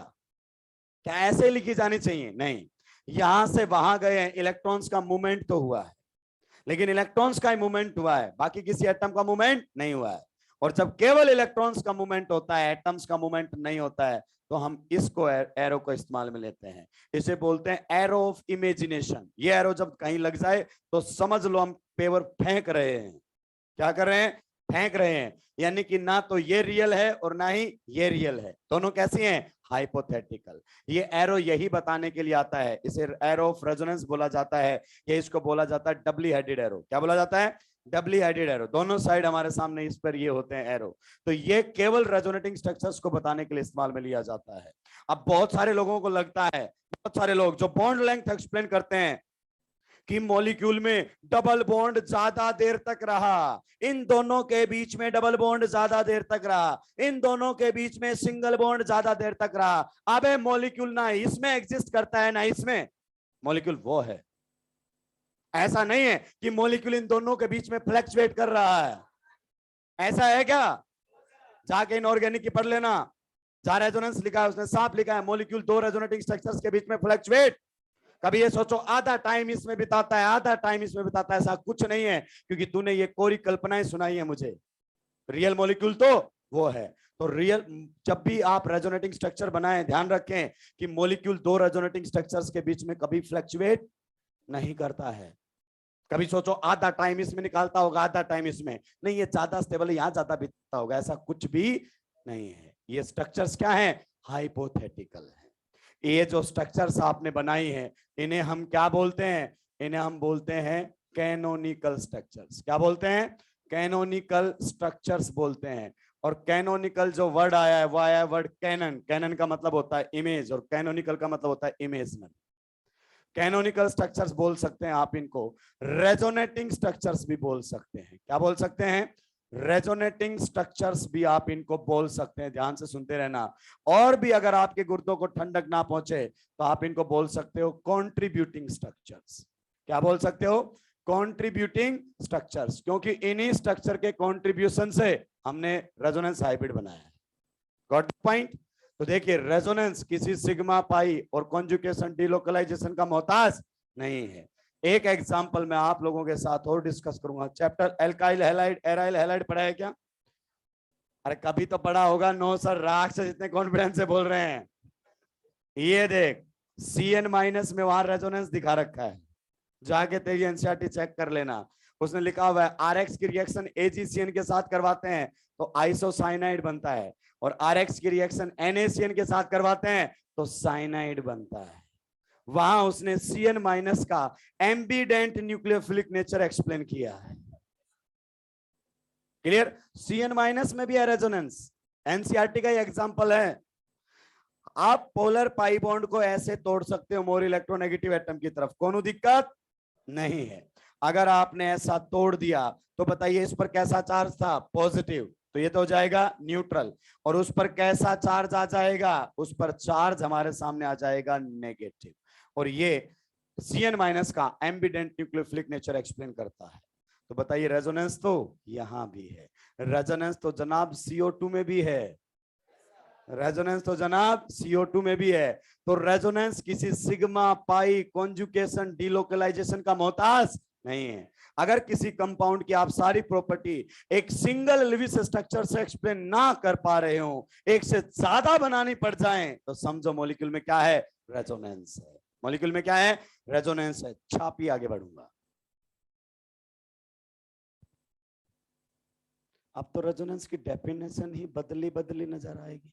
क्या ऐसे लिखी जानी चाहिए? नहीं, यहां से वहां गए हैं, इलेक्ट्रॉन्स का मूवमेंट तो हुआ है, लेकिन इलेक्ट्रॉन्स का ही मूवमेंट हुआ है, बाकी किसी एटम का मूवमेंट नहीं हुआ है। और जब केवल इलेक्ट्रॉन्स का मूवमेंट होता है, एटम्स का मूवमेंट नहीं होता है, तो हम इसको एरो को इस्तेमाल में लेते हैं। इसे बोलते हैं एरो ऑफ इमेजिनेशन। ये एरो जब कहीं लग जाए तो समझ लो हम पेवर फेंक रहे हैं। क्या कर रहे हैं? फेंक रहे हैं। यानी कि ना तो ये रियल है और ना ही ये रियल है, दोनों कैसी हैं? हाइपोथेटिकल। ये एरो यही बताने के लिए आता है, इसे एरो ऑफ रेजोनेंस बोला जाता है, ये इसको बोला जाता है डबली हेडेड एरो। क्या बोला जाता है? डबली हेडेड एरो। दोनों साइड हमारे सामने इस पर ये होते हैं एरो। तो ये केवल रेजोनेटिंग स्ट्रक्चर्स को बताने के लिए इस्तेमाल में लिया जाता है। अब बहुत सारे लोगों को लगता है, बहुत सारे लोग जो बॉन्ड लेंथ एक्सप्लेन करते हैं कि मॉलिक्यूल में डबल बॉन्ड ज्यादा देर तक रहा, इन दोनों के बीच में डबल बॉन्ड ज्यादा देर तक रहा, इन दोनों के बीच में सिंगल बॉन्ड ज्यादा देर तक रहा। अबे मॉलिक्यूल ना इसमें एग्जिस्ट करता है ना इसमें, मॉलिक्यूल वो है। ऐसा नहीं है कि मॉलिक्यूल इन दोनों के बीच में फ्लक्चुएट कर रहा है। ऐसा है क्या? जाके इनऑर्गेनिक की पढ़ लेना, जहां रेजोनेंस लिखा है उसने साफ लिखा है मॉलिक्यूल दो रेजोनेटिंग स्ट्रक्चर्स के बीच में फ्लक्चुएट। कभी ये सोचो आधा टाइम इसमें बिताता है आधा टाइम इसमें बिताता है, ऐसा कुछ नहीं है, क्योंकि तूने ये कोरी कल्पनाएं सुनाई है मुझे। रियल मॉलिक्यूल तो वो है। तो रियल, जब भी आप रेजोनेटिंग स्ट्रक्चर बनाएं, ध्यान रखें कि मॉलिक्यूल दो रेजोनेटिंग स्ट्रक्चर्स के बीच में कभी फ्लक्चुएट नहीं करता है। कभी सोचो आधा टाइम इसमें निकालता होगा आधा टाइम इसमें, नहीं, ये ज्यादा स्टेबल है, यहां ज्यादा बिताता होगा, ऐसा कुछ भी नहीं है। ये स्ट्रक्चर्स क्या है? हाइपोथेटिकल है। ये जो स्ट्रक्चर्स आपने बनाई है, इन्हें हम क्या बोलते हैं? इन्हें हम बोलते हैं कैनोनिकल स्ट्रक्चर्स। क्या बोलते हैं? कैनोनिकल स्ट्रक्चर्स बोलते हैं। और कैनोनिकल जो वर्ड आया है वो आया है वर्ड कैनन। कैनन का मतलब होता है इमेज और कैनोनिकल का मतलब होता है इमेजनरी। कैनोनिकल स्ट्रक्चर्स बोल सकते हैं आप इनको, रेजोनेटिंग स्ट्रक्चर्स भी बोल सकते हैं। क्या बोल सकते हैं? रेजोनेटिंग स्ट्रक्चर्स भी आप इनको बोल सकते हैं। ध्यान से सुनते रहना। और भी अगर आपके गुर्दों को ठंडक ना पहुंचे तो आप इनको बोल सकते हो कंट्रीब्यूटिंग स्ट्रक्चर्स। क्या बोल सकते हो? कंट्रीब्यूटिंग स्ट्रक्चर्स, क्योंकि इन्हीं स्ट्रक्चर के कंट्रीब्यूशन से हमने रेजोनेंस हाइब्रिड बनाया है। Got point? तो देखिए, रेजोनेंस किसी सिग्मा पाई और कॉन्जुगेशन डिलोकलाइजेशन का मोहताज नहीं है। एक एग्जांपल मैं आप लोगों के साथ और डिस्कस करूंगा। Chapter alkyl halide aryl halide पढ़ा है क्या? अरे कभी तो पढ़ा होगा। नो सर, राक्षस इतने कॉन्फिडेंस से बोल रहे हैं। ये देख, CN माइनस में वहां रेजोनेंस दिखा रखा है, जाके तेरी एनसीईआरटी चेक कर लेना। उसने लिखा हुआ है RX की रिएक्शन AgCN के साथ करवाते हैं तो आइसोसाइनाइड बनता है, और RX की रिएक्शन NaCN के साथ करवाते हैं तो साइनाइड बनता है। वहां उसने CN माइनस का एम्बिडेंट न्यूक्लियोफिलिक नेचर एक्सप्लेन किया है। क्लियर? Cn माइनस में भी है रेजोनेंस, एनसीईआरटी का एग्जांपल है। आप पोलर पाई बॉन्ड को ऐसे तोड़ सकते हो मोर इलेक्ट्रोनेगेटिव एटम की तरफ, कोनो दिक्कत नहीं है। अगर आपने ऐसा तोड़ दिया तो बताइए इस पर कैसा चार्ज था? पॉजिटिव, तो ये तो हो जाएगा न्यूट्रल। और उस पर कैसा चार्ज आ जाएगा? उस पर चार्ज हमारे सामने आ जाएगा नेगेटिव। और ये Cn माइनस का एम्बिडेंट न्यूक्लियोफिलिक नेचर एक्सप्लेन करता है। तो बताइए रेजोनेंस तो यहां भी है, रेजोनेंस तो जनाब CO2 में भी है, रेजोनेंस तो जनाब CO2 में भी है। तो रेजोनेंस किसी सिग्मा पाई कॉन्जुगेशन डिलोकलाइजेशन का मोहताज नहीं है। अगर किसी कंपाउंड की आप सारी प्रॉपर्टी एक सिंगल लिविस स्ट्रक्चर से एक्सप्लेन ना कर पा रहे हो, एक से ज्यादा बनानी पड़ जाए, तो समझो मॉलिक्यूल में क्या है? रेजोनेंस है। मॉलिक्यूल में क्या है? रेजोनेंस है। छापी, आगे बढ़ूंगा। अब तो रेजोनेंस की डेफिनेशन ही बदली बदली नजर आएगी।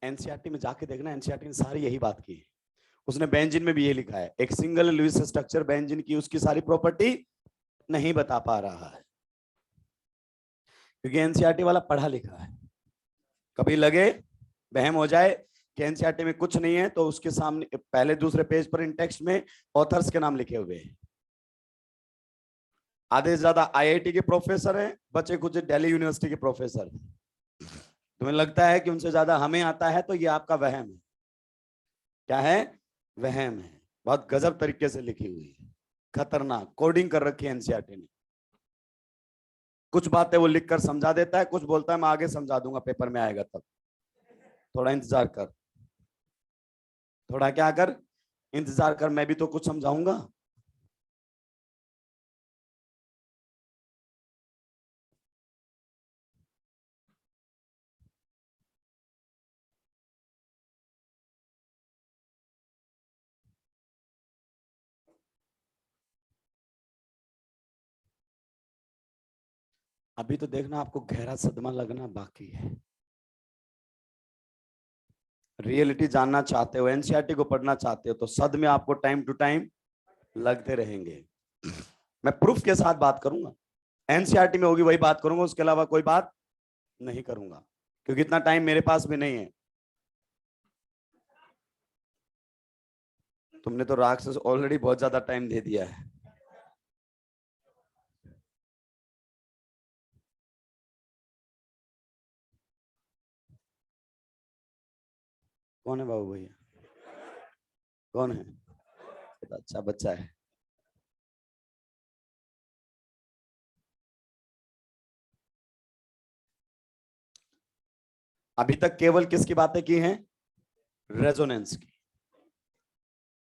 एनसीईआरटी में जाके देखना, एनसीईआरटी ने सारी यही बात की है। उसने बेंजीन में भी ये लिखा है, एक सिंगल लुईस स्ट्रक्चर बेंजीन की उसकी सारी प्रॉपर्टी नहीं बता पा रहा है, क्योंकि एनसीईआरटी वाला पढ़ा लिखा है। कभी लगे बहम हो जाए कि एनसीईआरटी में कुछ नहीं है, तो उसके सामने पहले दूसरे पेज पर इन टेक्स्ट में ऑथर्स के नाम लिखे हुए हैं। आधे से ज्यादा आईआईटी के प्रोफेसर हैं, बचे कुछ दिल्ली यूनिवर्सिटी के प्रोफेसर। तुम्हें लगता है कि उनसे ज्यादा हमें आता है, तो ये आपका वहम है। क्या है? वहम है। बहुत गजब तरीके से लिखी हुई है, खतरनाक कोडिंग कर रखी है एनसीईआरटी ने। कुछ बातें वो लिखकर समझा देता है, कुछ बोलता है मैं आगे समझा दूंगा, पेपर में आएगा तब, थोड़ा इंतजार कर, थोड़ा क्या कर, इंतजार कर, मैं भी तो कुछ समझाऊंगा। अभी तो देखना, आपको गहरा सदमा लगना बाकी है। रियलिटी जानना चाहते हो, एनसीईआरटी को पढ़ना चाहते हो, तो सदमे आपको टाइम टू टाइम लगते रहेंगे। मैं प्रूफ के साथ बात करूंगा, एनसीईआरटी में होगी वही बात करूंगा, उसके अलावा कोई बात नहीं करूंगा, क्योंकि इतना टाइम मेरे पास भी नहीं है। तुमने तो राक्षस ऑलरेडी बहुत ज्यादा टाइम दे दिया है। कौन है बाबू भैया? कौन है? अच्छा बच्चा है। अभी तक केवल किसकी बातें की हैं? रेजोनेंस की।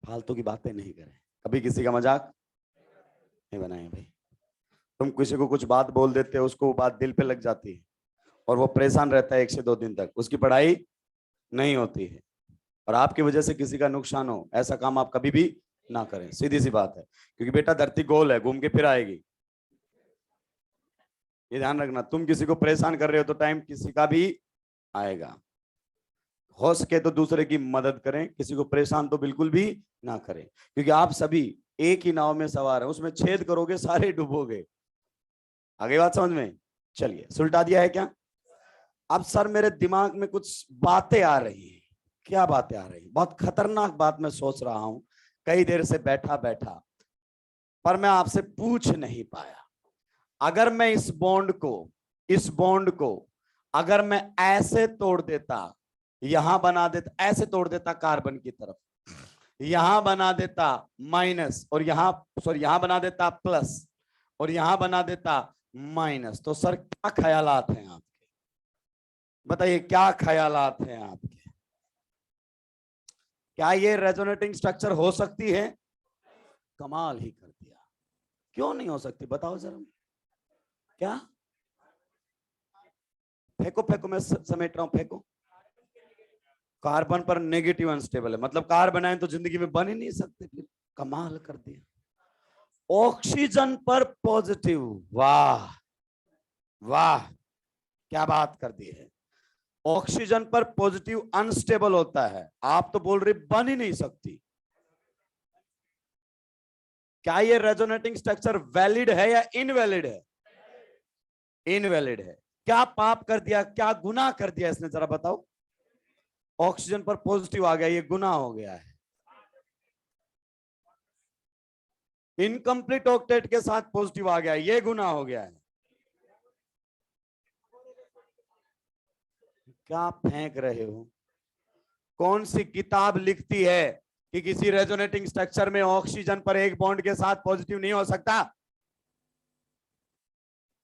फालतू की बातें नहीं करें, कभी किसी का मजाक नहीं बनाए भाई। तुम किसी को कुछ बात बोल देते हो, उसको वो बात दिल पे लग जाती है, और वो परेशान रहता है 1 से 2 दिन तक, उसकी पढ़ाई नहीं होती है, और आपकी वजह से किसी का नुकसान हो, ऐसा काम आप कभी भी ना करें। सीधी सी बात है, क्योंकि बेटा धरती गोल है, घूम के फिर आएगी। ये ध्यान रखना, तुम किसी को परेशान कर रहे हो तो टाइम किसी का भी आएगा। हो सके तो दूसरे की मदद करें, किसी को परेशान तो बिल्कुल भी ना करें, क्योंकि आप सभी एक ही नाव में सवार हैं, उसमें छेद करोगे सारे डूबोगे। आगे बात समझ में? चलिए, सुलटा दिया है क्या? अब सर मेरे दिमाग में कुछ बातें आ रही हैं। क्या बातें आ रही? बहुत खतरनाक बात मैं सोच रहा हूं कई देर से बैठा बैठा, पर मैं आपसे पूछ नहीं पाया। अगर मैं इस बॉन्ड को अगर मैं ऐसे तोड़ देता, यहां बना देता, ऐसे तोड़ देता कार्बन की तरफ, यहां बना देता माइनस, और यहां सॉरी यहां बना देता प्लस, और यहां बना देता माइनस, तो सर क्या ख्यालात हैं आपके? बताइए क्या ख्यालात हैं आपके? क्या ये रेजोनेटिंग स्ट्रक्चर हो सकती है? कमाल ही कर दिया। क्यों नहीं हो सकती बताओ जरा। क्या? फेंको फेंको, मैं समेट रहा हूं, फेंको। कार्बन पर नेगेटिव अनस्टेबल है, मतलब कार्बन आयन तो जिंदगी में बन ही नहीं सकते। फिर कमाल कर दिया। ऑक्सीजन पर पॉजिटिव, वाह। वाह, क्या बात कर दी है। ऑक्सीजन पर पॉजिटिव अनस्टेबल होता है, आप तो बोल रहे बन ही नहीं सकती। क्या ये रेजोनेटिंग स्ट्रक्चर वैलिड है या इनवैलिड है? इनवैलिड है। क्या पाप कर दिया, क्या गुनाह कर दिया इसने, जरा बताओ। ऑक्सीजन पर पॉजिटिव आ गया, ये गुनाह हो गया है। इनकम्प्लीट ऑक्टेट के साथ पॉजिटिव आ गया, ये गुनाह हो गया है। क्या फेंक रहे हो? कौन सी किताब लिखती है कि किसी रेजोनेटिंग स्ट्रक्चर में ऑक्सीजन पर एक बॉन्ड के साथ पॉजिटिव नहीं हो सकता?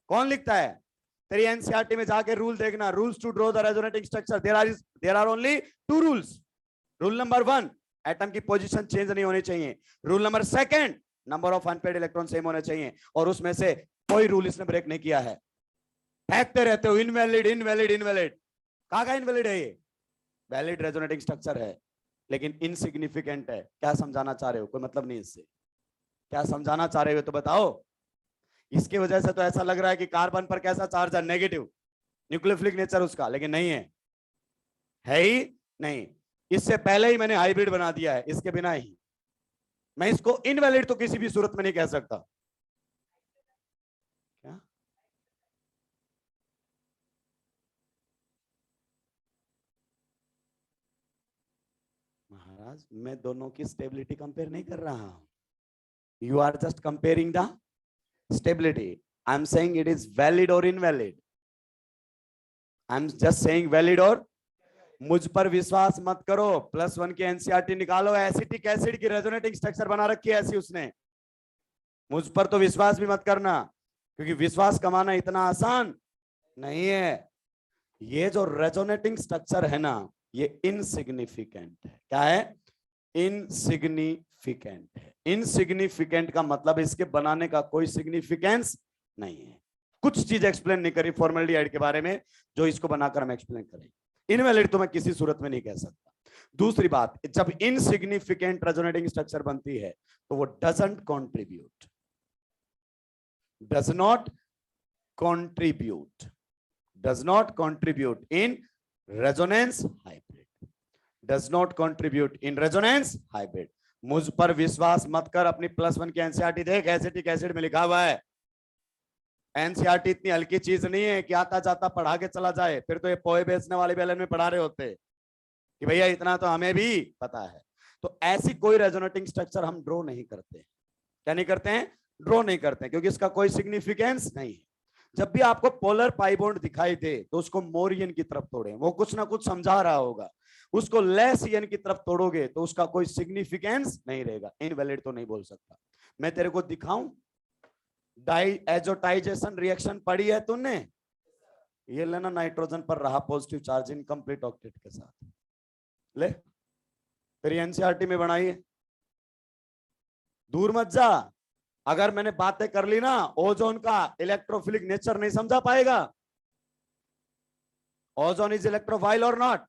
कौन लिखता है? तेरी एनसीईआरटी में जाके रूल देखना, rules to draw the resonating structure. There are only 2 rules. Rule number 1, atom की पोजीशन चेंज नहीं होनी चाहिए। Rule number 2, number of unpaired electron same होने चाहिए। और उसमें से कोई रूल इसने ब्रेक नहीं किया है। फेंकते रहते हो इनवैलिड इनवैलिड इनवैलिड। कहां का इनवैलिड है ये? वैलिड रेजोनेटिंग स्ट्रक्चर है लेकिन इनसिग्निफिकेंट है। क्या समझाना चाह रहे हो? कोई मतलब नहीं इससे। क्या समझाना चाह रहे हो तो बताओ। इसकी वजह से तो ऐसा लग रहा है कि कार्बन पर कैसा चार्ज है, नेगेटिव, न्यूक्लियोफिलिक नेचर उसका, लेकिन नहीं है, है ही नहीं। इससे पहले ही मैंने हाइब्रिड बना दिया है, इसके बिना ही। मैं इसको इनवैलिड तो किसी भी सूरत में नहीं कह सकता। क्या महाराज, मैं दोनों की स्टेबिलिटी कंपेयर नहीं कर रहा हूं। You are just comparing the stability. I am saying it is valid or invalid. I am just saying valid or. मुझ पर विश्वास मत करो, +1 की एनसीईआरटी निकालो, एसिटिक एसिड की रेजोनेटिंग स्ट्रक्चर बना रखी है ऐसी उसने। मुझ पर तो विश्वास भी मत करना, क्योंकि विश्वास कमाना इतना आसान नहीं है। ये जो रेजोनेटिंग स्ट्रक्चर है ना, ये इनसिग्निफिकेंट है। क्या है? इनसिग्निफिकेंट है। इनसिग्निफिकेंट का मतलब इसके बनाने का कोई सिग्निफिकेंस नहीं है। कुछ चीज एक्सप्लेन नहीं करी फॉर्मेलिटी के बारे में जो इसको बनाकर हम एक्सप्लेन करेंगे। इनवैलिड तो मैं किसी सूरत में नहीं कह सकता। दूसरी बात, जब इनसिग्निफिकेंट रेजोनेटिंग स्ट्रक्चर बनती है तो वो doesn't contribute, does not contribute, does not contribute in resonance hybrid, does not contribute in resonance hybrid। मुझ पर विश्वास मत कर, अपनी +1 की एनसीईआरटी देख, एसिटिक एसिड में लिखा हुआ है। एनसीईआरटी इतनी हल्की चीज नहीं है कि आता जाता पढ़ा के चला जाए, फिर तो ये पोए बेचने वाले बेलन में पढ़ा रहे होते कि भैया इतना तो हमें भी पता है। तो ऐसी कोई रेजोनेटिंग स्ट्रक्चर हम ड्रॉ नहीं करते। क्या नहीं करते हैं? ड्रॉ नहीं करते, क्योंकि इसका कोई सिग्निफिकेंस नहीं है। जब भी आपको पोलर पाई बॉन्ड दिखाई दे तो उसको मोरियन की तरफ तोड़े, वो कुछ ना कुछ समझा रहा होगा। उसको लेस यन की तरफ तोड़ोगे तो उसका कोई सिग्निफिकेंस नहीं रहेगा। इनवैलिड तो नहीं बोल सकता। मैं तेरे को दिखाऊं, डाई एजोटाइजेशन रिएक्शन पढ़ी है तूने? ये लेना, नाइट्रोजन पर रहा पॉजिटिव चार्ज इनकम्प्लीट ऑक्टेट के साथ, ले तेरी एनसीईआरटी में बनाई है। दूर मत जा। अगर मैंने बातें कर ली ना, ओजोन का इलेक्ट्रोफिलिक नेचर नहीं समझा पाएगा। ओजोन इज इलेक्ट्रोफाइल और नॉट?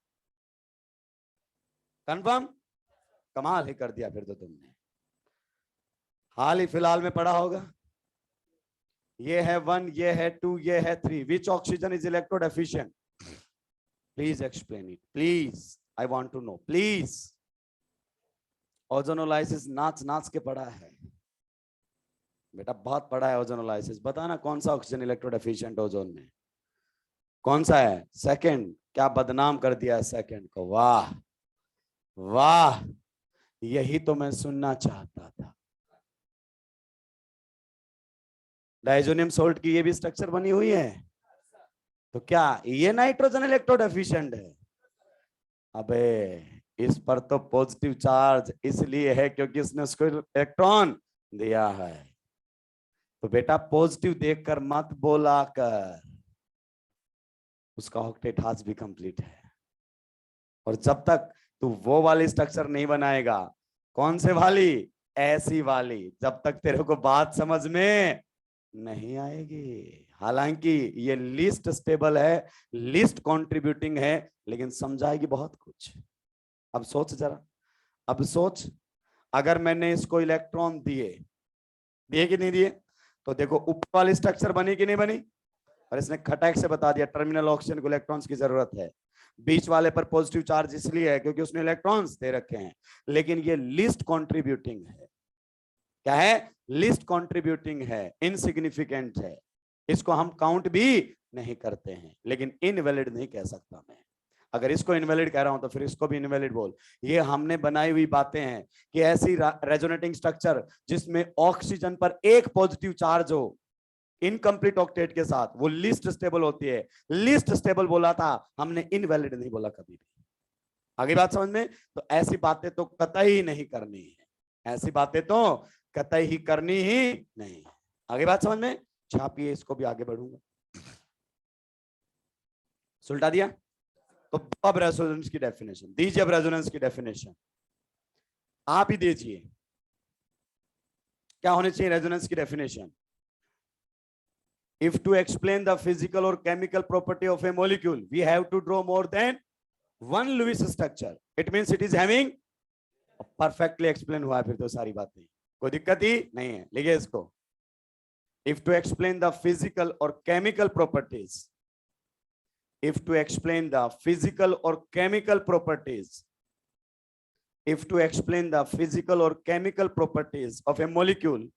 कंफर्म? कमाल ही कर दिया फिर तो तुमने। हाल ही फिलहाल में पढ़ा होगा। ये है 1, ये है 2, ये है 3। Which oxygen is electro deficient? Please explain it, please, I want to know, please. Ozonolysis नाच नाच के पढ़ा है बेटा, बहुत पढ़ा है ओजोनोलाइसिस। बताना कौन सा ऑक्सीजन इलेक्ट्रो डेफिशिएंट ओजोन में? कौन सा है? सेकंड। क्या बदनाम कर दिया है सेकंड को। वाह वाह, यही तो मैं सुनना चाहता था। डाइजोनियम सोल्ट की ये भी स्ट्रक्चर बनी हुई है, तो क्या ये नाइट्रोजन इलेक्ट्रो डेफिशिएंट है? अबे इस पर तो पॉजिटिव चार्ज इसलिए है क्योंकि इसने उसको इलेक्ट्रॉन दिया है। तो बेटा पॉजिटिव देखकर मत बोला कर, उसका ऑक्टेट आज भी कंप्लीट है। और जब तक तू वो वाली स्ट्रक्चर नहीं बनाएगा, कौन से वाली? ऐसी वाली, जब तक तेरे को बात समझ में नहीं आएगी। हालांकि ये लीस्ट स्टेबल है, लीस्ट कंट्रीब्यूटिंग है, लेकिन समझाएगी बहुत कुछ। अब सोच जरा, अब सोच, अगर मैंने इसको इलेक्ट्रॉन दिए, दिए कि नहीं दिए, तो देखो ऊपर वाली स्ट्रक्चर बनी कि नहीं बनी? और इसने खटैक से बता दिया टर्मिनल ऑक्सीजन को इलेक्ट्रॉन्स की जरूरत है। बीच वाले पर पॉजिटिव चार्ज इसलिए है क्योंकि उसने इलेक्ट्रॉन्स दे रखे हैं, लेकिन ये लीस्ट कॉन्ट्रीब्यूटिंग है। क्या है? लीस्ट कॉन्ट्रीब्यूटिंग है, इनसिग्निफिकेंट है, इसको हम काउंट भी नहीं करते हैं, लेकिन इनवैलिड नहीं कह सकता मैं। अगर इसको इनवैलिड कह रहा हूं तो फिर इसको भी इनवैलिड बोल। ये हमने बनाई हुई बातें हैं कि ऐसी रेजोनेटिंग स्ट्रक्चर जिसमें ऑक्सीजन पर एक पॉजिटिव चार्ज हो इनकम्प्लीट ऑक्टेट के साथ, वो लीस्ट स्टेबल होती है। लीस्ट स्टेबल बोला था हमने, इनवैलिड नहीं बोला कभी भी। आगे बात समझ में? तो ऐसी बातें तो कतई नहीं करनी है, ऐसी बातें तो कतई ही करनी ही नहीं है। आगे बात समझ में? छापिए इसको भी, आगे बढ़ूंगा। सुलटा दिया? तो अब रेजोनेंस की डेफिनेशन दीजिए, अब रेजोनेंस की डेफिनेशन आप ही दीजिए। क्या होनी चाहिए रेजोनेंस की definition? If to explain the physical or chemical property of a molecule, we have to draw more than one Lewis structure. It means it is having perfectly explain हुआ है फिर तो सारी बातें, कोई दिक्कत ही नहीं है। लिखिए इसको, if to explain the physical or chemical properties, if to explain the physical or chemical properties, if to explain the physical or chemical properties of a molecule,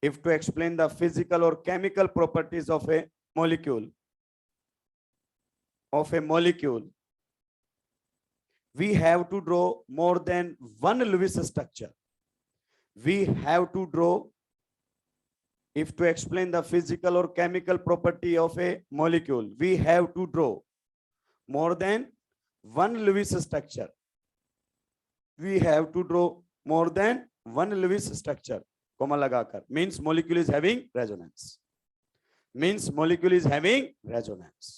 if to explain the physical or chemical properties of a molecule, we have to draw more than one Lewis structure. We have to draw, if to explain the physical or chemical property of a molecule, we have to draw more than one Lewis structure. We have to draw more than one Lewis structure, comma लगाकर, means molecule is having resonance, means molecule is having resonance।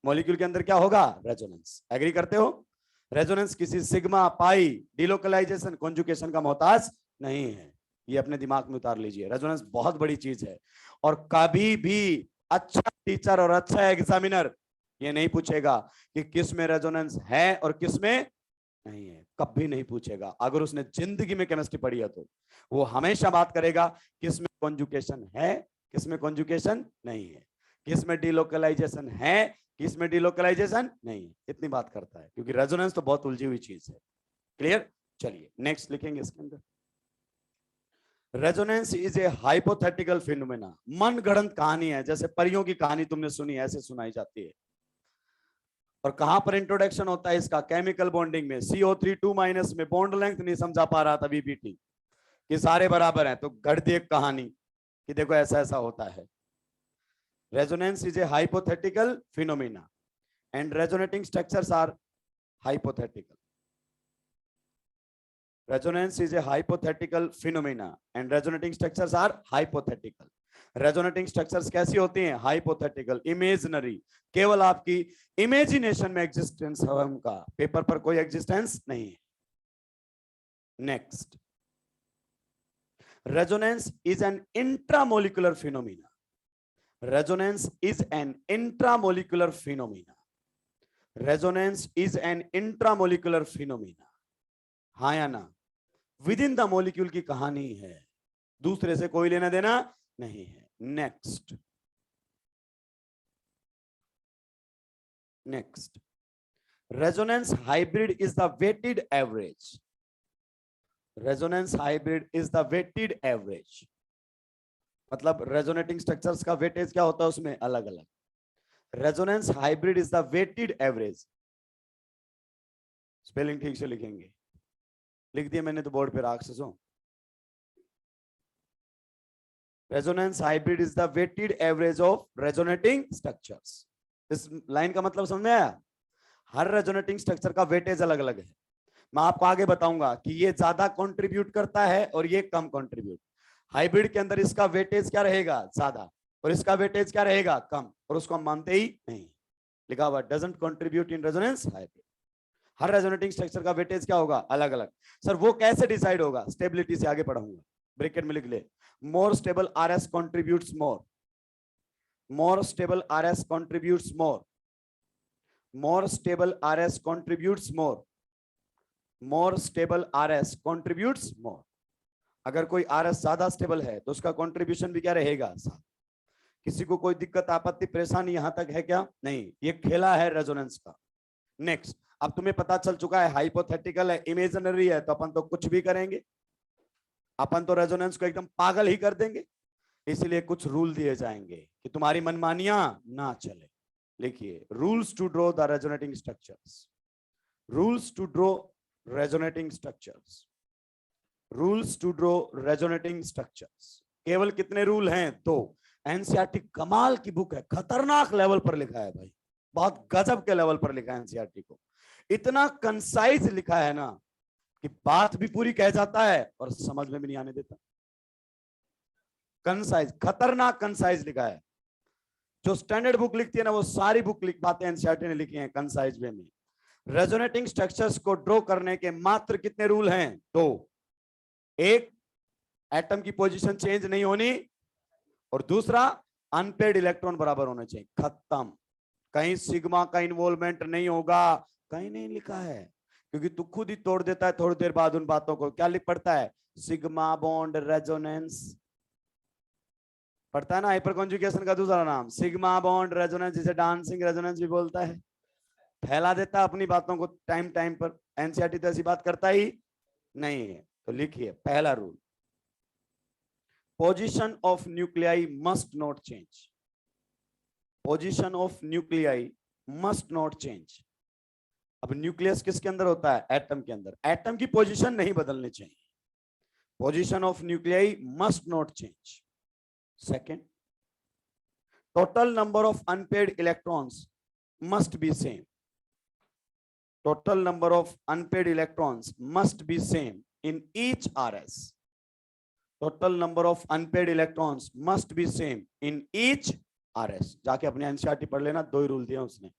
molecule के अंदर क्या होगा? resonance। Agree करते हो? resonance किसी sigma pi delocalisation conjugation का मोहताज नहीं है, ये अपने दिमाग में उतार लीजिए। resonance बहुत बड़ी चीज है, और कभी भी अच्छा टीचर और अच्छा एग्जामिनर ये नहीं पूछेगा कि किस में resonance है और किस में नहीं है, कभी नहीं पूछेगा। अगर उसने जिंदगी में केमिस्ट्री पढ़ी है तो वो हमेशा बात करेगा किस में कॉन्जुगेशन है, किस में कॉन्जुगेशन नहीं है, किस में डिलोकलाइजेशन है, किस में डिलोकलाइजेशन नहीं है, इतनी बात करता है, क्योंकि रेजोनेंस तो बहुत उलझी हुई चीज है। क्लियर? चलिए नेक्स्ट लिखेंगे इसके अंदर, resonance is a hypothetical phenomena. मन गढ़ंत कहानी है, जैसे परियों की कहानी तुमने सुनी, ऐसे सुनाई जाती है। और कहां पर इंट्रोडक्शन होता है इसका? केमिकल बॉन्डिंग में, CO3 2- में बॉन्ड लेंथ नहीं समझा पा रहा था बीपीटी कि सारे बराबर हैं, तो गढ़ दी एक कहानी कि देखो ऐसा ऐसा होता है। Resonance is a hypothetical phenomena and resonating structures are hypothetical. Resonance is a hypothetical phenomena and resonating structures are hypothetical. Resonating structures कैसी होती हैं? Hypothetical, imaginary, केवल आपकी imagination में existence है उनका, पेपर पर कोई existence नहीं है। Next, resonance is an intramolecular phenomena. Resonance is an intramolecular phenomena. Resonance is an intramolecular phenomena. हाँ या ना? विद इन द मॉलिक्यूल की कहानी है, दूसरे से कोई लेना देना नहीं है। Next, resonance hybrid is the weighted average. Resonance hybrid is the weighted average, मतलब रेजोनेटिंग स्ट्रक्चर्स का वेटेज क्या होता है उसमें अलग अलग। Resonance hybrid is the weighted average, spelling ठीक से लिखेंगे, लिख दिया मैंने तो बोर्ड पे राक्षसों। Resonance hybrid is the weighted average of resonating structures. इस लाइन का मतलब समझ में आया? हर रेजोनेटिंग स्ट्रक्चर का वेटेज अलग अलग है। मैं आपको आगे बताऊंगा कि ये ज्यादा कंट्रीब्यूट करता है और ये कम कंट्रीब्यूट। हाइब्रिड के अंदर इसका वेटेज क्या रहेगा? ज्यादा, और इसका वेटेज क्या रहेगा? कम, और उसको हम मानते ही नहीं। लिखा हुआ doesn't contribute in resonance hybrid. Her resonating structure का वेटेज क्या होगा? अलग अलग। सर वो कैसे डिसाइड होगा? स्टेबिलिटी से आगे पढ़ाऊंगा, ब्रैकेट में लिख ले, मोर स्टेबल आरएस कंट्रीब्यूट्स मोर, मोर स्टेबल आरएस कंट्रीब्यूट्स मोर, मोर स्टेबल आरएस कंट्रीब्यूट्स मोर, मोर स्टेबल आरएस कंट्रीब्यूट्स मोर। अगर कोई आरएस ज्यादा स्टेबल है तो उसका कंट्रीब्यूशन भी क्या रहेगा? किसी को कोई दिक्कत आपत्ति परेशानी यहां तक है क्या? नहीं, ये खेला है रेजोनेंस का। नेक्स्ट, अब तुम्हें पता चल चुका है हाइपोथेटिकल है, इमेजिनरी है, तो अपन तो कुछ भी करेंगे, अपन तो रेजोनेंस को एकदम पागल ही कर देंगे। इसलिए कुछ रूल दिए जाएंगे कि तुम्हारी मनमानियां ना चले। लिखिए, rules to draw the resonating structures, rules to draw resonating structures, rules to draw resonating structures. केवल कितने रूल हैं? 2। एनसीईआरटी कमाल की बुक है, खतरनाक लेवल पर लिखा है भाई, बहुत गजब के लेवल पर लिखा है एनसीईआरटी को। इतना कंसाइज लिखा है ना कि बात भी पूरी कह जाता है और समझ में भी नहीं आने देता। कंसाइज, खतरनाक कंसाइज लिखा है। जो स्टैंडर्ड बुक लिखती है ना, वो सारी बुक बातें एनसीईआरटी ने लिखी हैं कंसाइज वे में। रेजोनेटिंग स्ट्रक्चर्स को ड्रॉ करने के मात्र कितने रूल हैं? 2। एक, एटम की पोजीशन चेंज नहीं होनी, और दूसरा, अनपेड इलेक्ट्रॉन बराबर होने चाहिए। खत्म। कहीं सिग्मा का इन्वॉल्वमेंट नहीं होगा, कहीं नहीं लिखा है, क्योंकि तू खुद ही तोड़ देता है थोड़ी देर बाद उन बातों को। क्या लिख पड़ता है? सिग्मा बॉन्ड रेजोनेंस पढ़ता है ना, हाइपर कॉन्जुगेशन का दूसरा नाम सिग्मा बॉन्ड रेजोनेंस, जिसे डांसिंग रेजोनेंस भी बोलता है। फैला देता है अपनी बातों को टाइम टाइम पर। एनसीईआरटी तो ऐसी बात करता ही नहीं है। तो लिखिए, पहला rule, position of nuclei must not change, position of nuclei must not change. अब न्यूक्लियस किसके अंदर होता है? एटम के अंदर। एटम की पोजीशन नहीं बदलनी चाहिए। Position of nuclei must not change. Second, total number of unpaired electrons must be same. Total number of unpaired electrons must be same in each RS. Total number of unpaired electrons must be same in each RS. जाके अपने NCERT पढ़ लेना, 2 ही rule दिए उसने।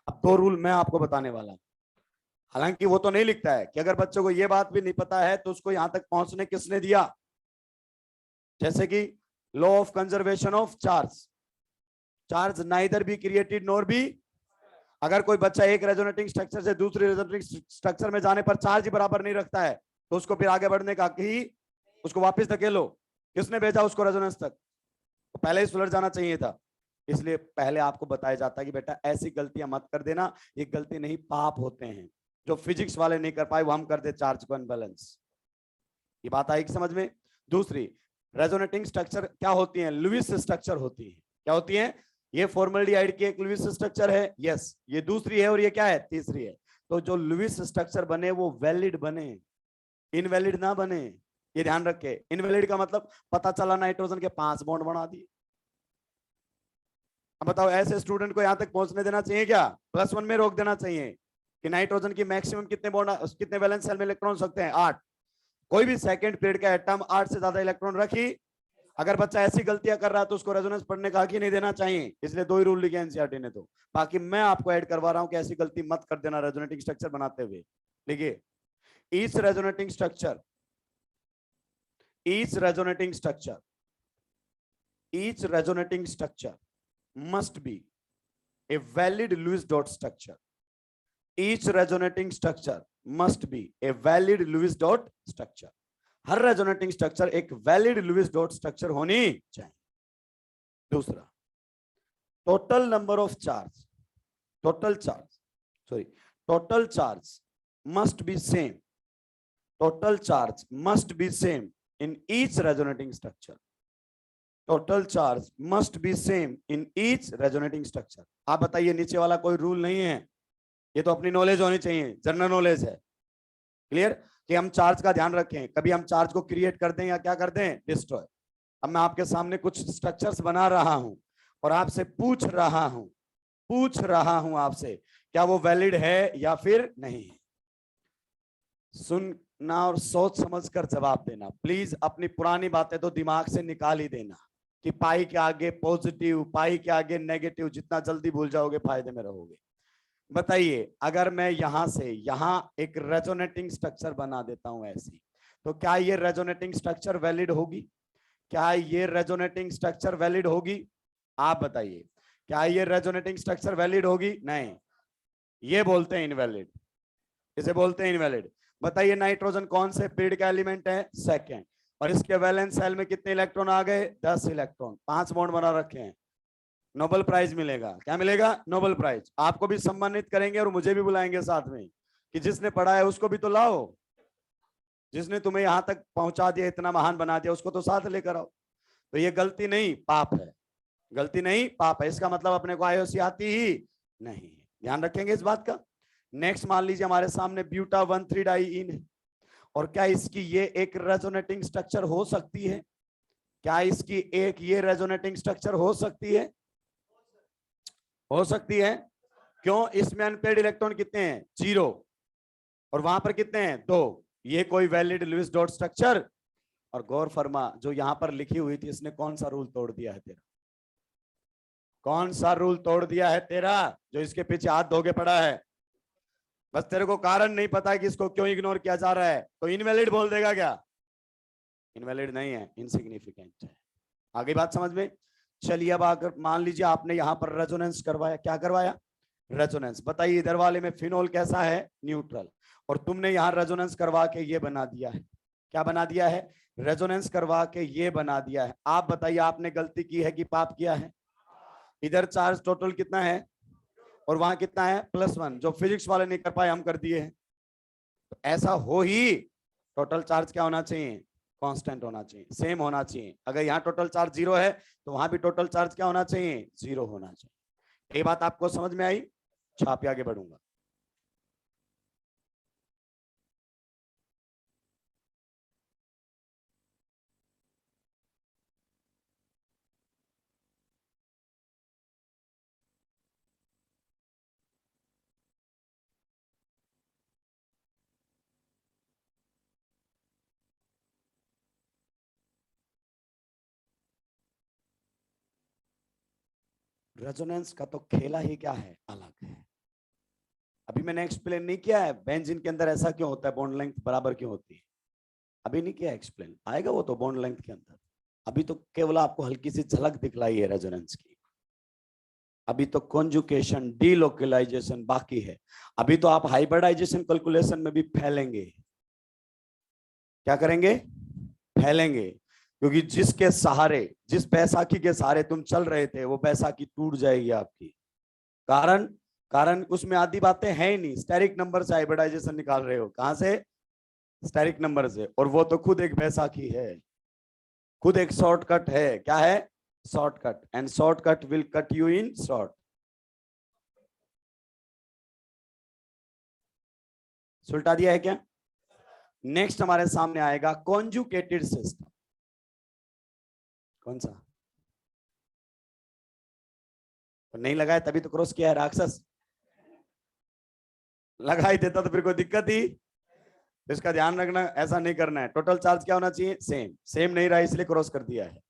अब 2 rule मैं आपको बताने वाला हूं। हालांकि वो तो नहीं लिखता है कि अगर बच्चों को ये बात भी नहीं पता है तो उसको यहां तक पहुंचने किसने दिया। जैसे कि law of conservation of charge, charge neither be created nor be. अगर कोई बच्चा एक रेजोनेटिंग स्ट्रक्चर से दूसरे रेजोनेटिंग स्ट्रक्चर में जाने पर चार्ज ही बराबर नहीं रखता है, तो उसको फिर आगे बढ़ने का कि उसको वापस धकेलो। किसने भेजा उसको रेजोनेंस तक? तो पहले ही सुलझ जाना चाहिए था। इसलिए पहले आपको बताया जाता है कि बेटा ऐसी गलतियां मत कर देना, ये गलती नहीं पाप होते हैं। जो फिजिक्स वाले नहीं कर पाए वो हम कर दे, चार्ज को अनबैलेंस। ये बात आई कि समझ में? दूसरी, रेजोनेटिंग स्ट्रक्चर क्या होती है? लुईस स्ट्रक्चर होती है। क्या होती है? ये फॉर्मल्डिहाइड की एक लुईस स्ट्रक्चर है, यस। ये दूसरी है, और ये क्या है? तीसरी है। तो जो लुईस स्ट्रक्चर बने वो वैलिड बने, इनवैलिड ना बने। ये ध्यान रखे। इनवैलिड का मतलब पता चला नाइट्रोजन के 5 बॉन्ड बना दिए। अब बताओ, ऐसे स्टूडेंट को यहां तक पहुंचने देना चाहिए क्या? +1 में रोक देना चाहिए कि नाइट्रोजन की मैक्सिमम कितने बॉन्ड, कितने वैलेंस शेल में इलेक्ट्रॉन हो सकते हैं? 8। कोई भी सेकंड पीरियड का एटम 8 से ज्यादा इलेक्ट्रॉन रखी। अगर बच्चा ऐसी गलतियां कर रहा है तो उसको रेजोनेंस पढ़ने का हक ही नहीं देना चाहिए। इसलिए 2 ही रूल लिखे एनसीईआरटी ने। तो बाकी मैं आपको ऐड करवा रहा हूं कि ऐसी गलती मत कर देना रेजोनेटिंग स्ट्रक्चर बनाते हुए। लिखिए, each resonating structure, each resonating structure, each resonating structure must be a valid Lewis dot structure. Each resonating structure must be a valid Lewis dot structure. Her resonating structure एक valid Lewis dot structure होनी चाहिए। दूसरा, total number of charge, total charge must be same, total charge must be same in each resonating structure. Total charge must be same in each resonating structure. आप बताइए, नीचे वाला कोई rule नहीं है, ये तो अपनी नॉलेज होनी चाहिए, जनरल नॉलेज है। क्लियर? कि हम चार्ज का ध्यान रखें, कभी हम चार्ज को क्रिएट कर दें या क्या कर दें? डिस्ट्रॉय। अब मैं आपके सामने कुछ स्ट्रक्चर्स बना रहा हूं और आपसे पूछ रहा हूं आपसे, क्या वो वैलिड है या फिर नहीं है? सुनना और सोच समझ कर जवाब देना। प्लीज अपनी पुरानी बातें तो दिमाग से निकाल ही देना कि पाई के आगे पॉजिटिव, पाई के आगे नेगेटिव, जितना जल्दी भूल जाओगे फायदे में रहोगे। बताइए, अगर मैं यहां से यहां एक रेजोनेटिंग स्ट्रक्चर बना देता हूं ऐसी, तो क्या ये रेजोनेटिंग स्ट्रक्चर वैलिड होगी? क्या ये रेजोनेटिंग स्ट्रक्चर वैलिड होगी? आप बताइए, क्या ये रेजोनेटिंग स्ट्रक्चर वैलिड होगी? नहीं, ये बोलते हैं इनवैलिड, इसे बोलते हैं इनवैलिड। बताइए, नाइट्रोजन कौन से पीरियड का एलिमेंट है? सेकेंड। और इसके वैलेंस सेल में कितने इलेक्ट्रॉन आ गए? 10 इलेक्ट्रॉन, 5 बॉन्ड बना रखे हैं। नोबेल प्राइज मिलेगा। क्या मिलेगा? Nobel prize. आपको भी सम्मानित करेंगे और मुझे भी बुलाएंगे साथ में कि जिसने पढ़ा है उसको भी तो लाओ, जिसने तुम्हें यहां तक पहुंचा दिया, इतना महान बना दिया, उसको तो साथ लेकर आओ। तो ये गलती नहीं पाप है, गलती नहीं पाप है। इसका मतलब अपने को आईओसी आती ही नहीं है, ध्यान रखेंगे इस बात का। नेक्स्ट मान लीजिए हमारे सामने ब्यूटा 1,3 डाइईन है, और क्या इसकी ये एक रेजोनेटिंग स्ट्रक्चर हो सकती है? क्या इसकी एक ये रेजोनेटिंग स्ट्रक्चर हो सकती है? हो सकती है। क्यों? इसमें अनपेड इलेक्ट्रॉन कितने हैं? 0, और वहां पर कितने हैं? 2। ये कोई वैलिड लुईस डॉट स्ट्रक्चर? और गौर फरमा, जो यहां पर लिखी हुई थी, इसने कौन सा रूल तोड़ दिया है तेरा? कौन सा रूल तोड़ दिया है तेरा जो इसके पीछे हाथ धोके पड़ा है? बस तेरे को कारण नहीं पता है कि इसको क्यों इग्नोर किया जा रहा है, तो इनवैलिड बोल देगा क्या? इनवैलिड नहीं है, इनसिग्निफिकेंट है। आगे बात समझ में? चलिए अब अगर मान लीजिए आपने यहां पर रेजोनेंस करवाया। क्या करवाया? रेजोनेंस। बताइए इधर वाले में फिनोल कैसा है? न्यूट्रल। और तुमने यहां रेजोनेंस करवा के ये बना दिया है। क्या बना दिया है? रेजोनेंस करवा के ये बना दिया है। आप बताइए आपने गलती की है कि पाप किया है? इधर चार्ज टोटल कितना है और वहां कितना है? +1। जो फिजिक्स वाले नहीं कर पाए हम कर दिए हैं। तो ऐसा हो ही टोटल चार्ज क्या होना चाहिए? कांस्टेंट होना चाहिए, सेम होना चाहिए। अगर यहाँ टोटल चार्ज 0 है तो वहां भी टोटल चार्ज क्या होना चाहिए? 0 होना चाहिए। ये बात आपको समझ में आई? छापे आगे बढ़ूंगा। रेजोनेंस का तो खेला ही क्या है, अलग है। अभी मैंने एक्सप्लेन नहीं किया है बेंजीन के अंदर ऐसा क्यों होता है, बॉन्ड लेंथ बराबर क्यों होती है। अभी नहीं किया एक्सप्लेन, आएगा वो तो बॉन्ड लेंथ के अंदर। अभी तो केवल आपको हल्की सी झलक दिखलाई है रेजोनेंस की। अभी तो कॉन्जुकेशन, डीलोकलाइजेशन बाकी है। अभी तो आप हाइब्रिडाइजेशन कैलकुलेशन में भी फैलेंगे। क्या करेंगे? फैलेंगे। क्योंकि जिसके सहारे, जिस बैसाखी के सहारे तुम चल रहे थे, वो बैसाखी टूट जाएगी आपकी। कारण? कारण उसमें आधी बातें हैं ही नहीं। स्टेरिक नंबर से हाइब्रिडाइजेशन निकाल रहे हो, कहां से? स्टेरिक नंबर से। और वो तो खुद एक बैसाखी है, खुद एक शॉर्टकट है। क्या है? Shortcut. And shortcut will cut you in short. सुलटा दिया है क्या? नेक्स्ट हमारे सामने आएगा कॉन्जुकेटेड सिस्टम। कौन सा? तो नहीं लगाया तभी तो क्रॉस किया है राक्षस। लगा ही देता तो फिर कोई दिक्कत ही। तो इसका ध्यान रखना, ऐसा नहीं करना है। टोटल चार्ज क्या होना चाहिए? सेम। सेम नहीं रहा इसलिए क्रॉस कर दिया है।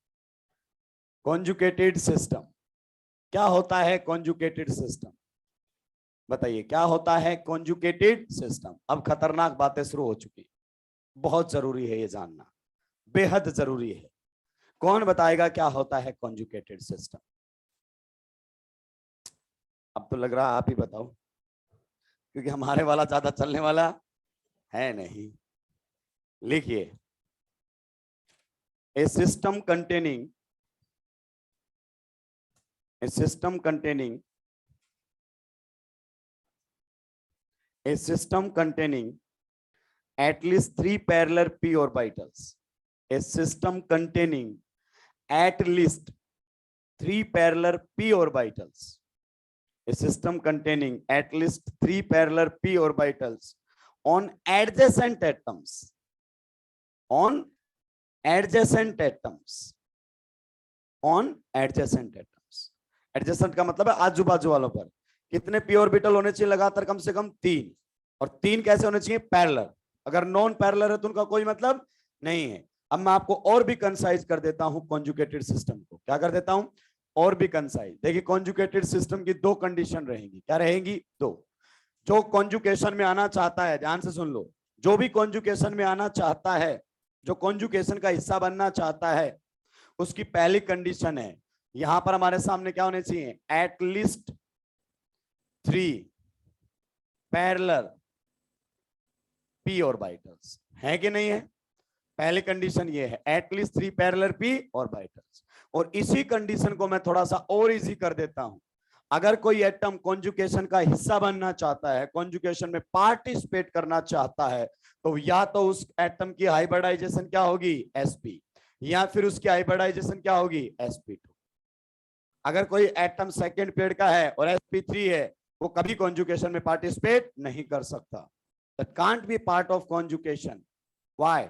Conjugated system. क्या होता है कॉन्जुकेटेड सिस्टम? बताइए क्या होता है कॉन्जुकेटेड सिस्टम? अब खतरनाक बातें शुरू हो चुकी। बहुत जरूरी है ये जानना, बेहद जरूरी है। कौन बताएगा क्या होता है कॉन्जुकेटेड सिस्टम? अब तो लग रहा आप ही बताओ, क्योंकि हमारे वाला ज्यादा चलने वाला है नहीं। लिखिए, a system containing, a system containing, a system containing at least 3 parallel p orbitals, a system containing at least 3 parallel p orbitals, a system containing at least 3 parallel p orbitals on adjacent atoms, on adjacent atoms, on adjacent atoms. adjacent का मतलब है आजू बाजू वालों पर। कितने P orbital होने चाहिए लगातार? कम से कम 3। और 3 कैसे होने चाहिए? पैरेलल। अगर नॉन पैरेलल है तो उनका कोई मतलब नहीं है। अब मैं आपको और भी कंसाइज कर देता हूं कॉन्जुगेटेड सिस्टम को। क्या कर देता हूं? और भी कंसाइज। देखिए कॉन्जुगेटेड सिस्टम की 2 कंडीशन रहेंगी। क्या रहेंगी? 2। जो कॉन्जुकेशन में आना चाहता है, ध्यान से सुन लो, जो भी कॉन्जुकेशन में आना चाहता है, जो कॉन्जुकेशन का हिस्सा बनना चाहता है, उसकी पहली कंडीशन है, यहां पर हमारे सामने क्या होने चाहिए? At least 3 parallel P orbitals. है कि नहीं है? पहली कंडीशन ये है एटलीस्ट 3 पैरेलल पी ऑर्बिटल्स। और इसी कंडीशन को मैं थोड़ा सा और इजी कर देता हूं। अगर कोई एटम कॉन्जुगेशन का हिस्सा बनना चाहता है, कॉन्जुगेशन में पार्टिसिपेट करना चाहता है, तो या तो उस एटम की हाइब्रिडाइजेशन क्या होगी sp, या फिर उसकी हाइब्रिडाइजेशन क्या होगी sp2। अगर कोई एटम सेकेंड पेड़ का है और sp3 है, वो कभी कॉन्जुगेशन में पार्टिसिपेट नहीं कर सकता। That can't be part of conjugation. Why?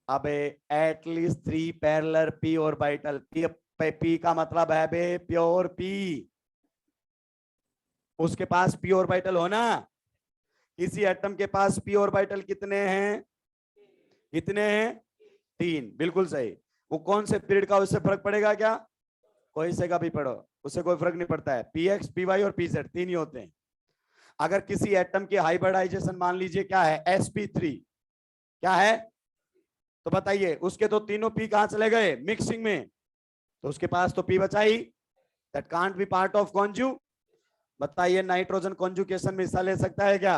अबे at least 3 parallel p orbital. P का मतलब है बे प्योर पी, उसके पास p ऑर्बिटल होना। किसी एटम के पास p ऑर्बिटल कितने हैं? कितने हैं? 3। बिल्कुल सही। वो कौन से पीरियड का, उससे फर्क पड़ेगा क्या? कोई से का भी पढ़ो, उससे कोई फर्क नहीं पड़ता है। px, py और pz 3 ही होते हैं। अगर किसी एटम के हाइब्रिडाइजेशन मान लीजिए क्या है sp3, क्या है तो बताइए, उसके तो तीनों p कहां चले गए? मिक्सिंग में, तो उसके पास तो p बचा ही। That can't be part of conju. बताइए नाइट्रोजन कॉन्जुगेशन में हिस्सा ले सकता है क्या?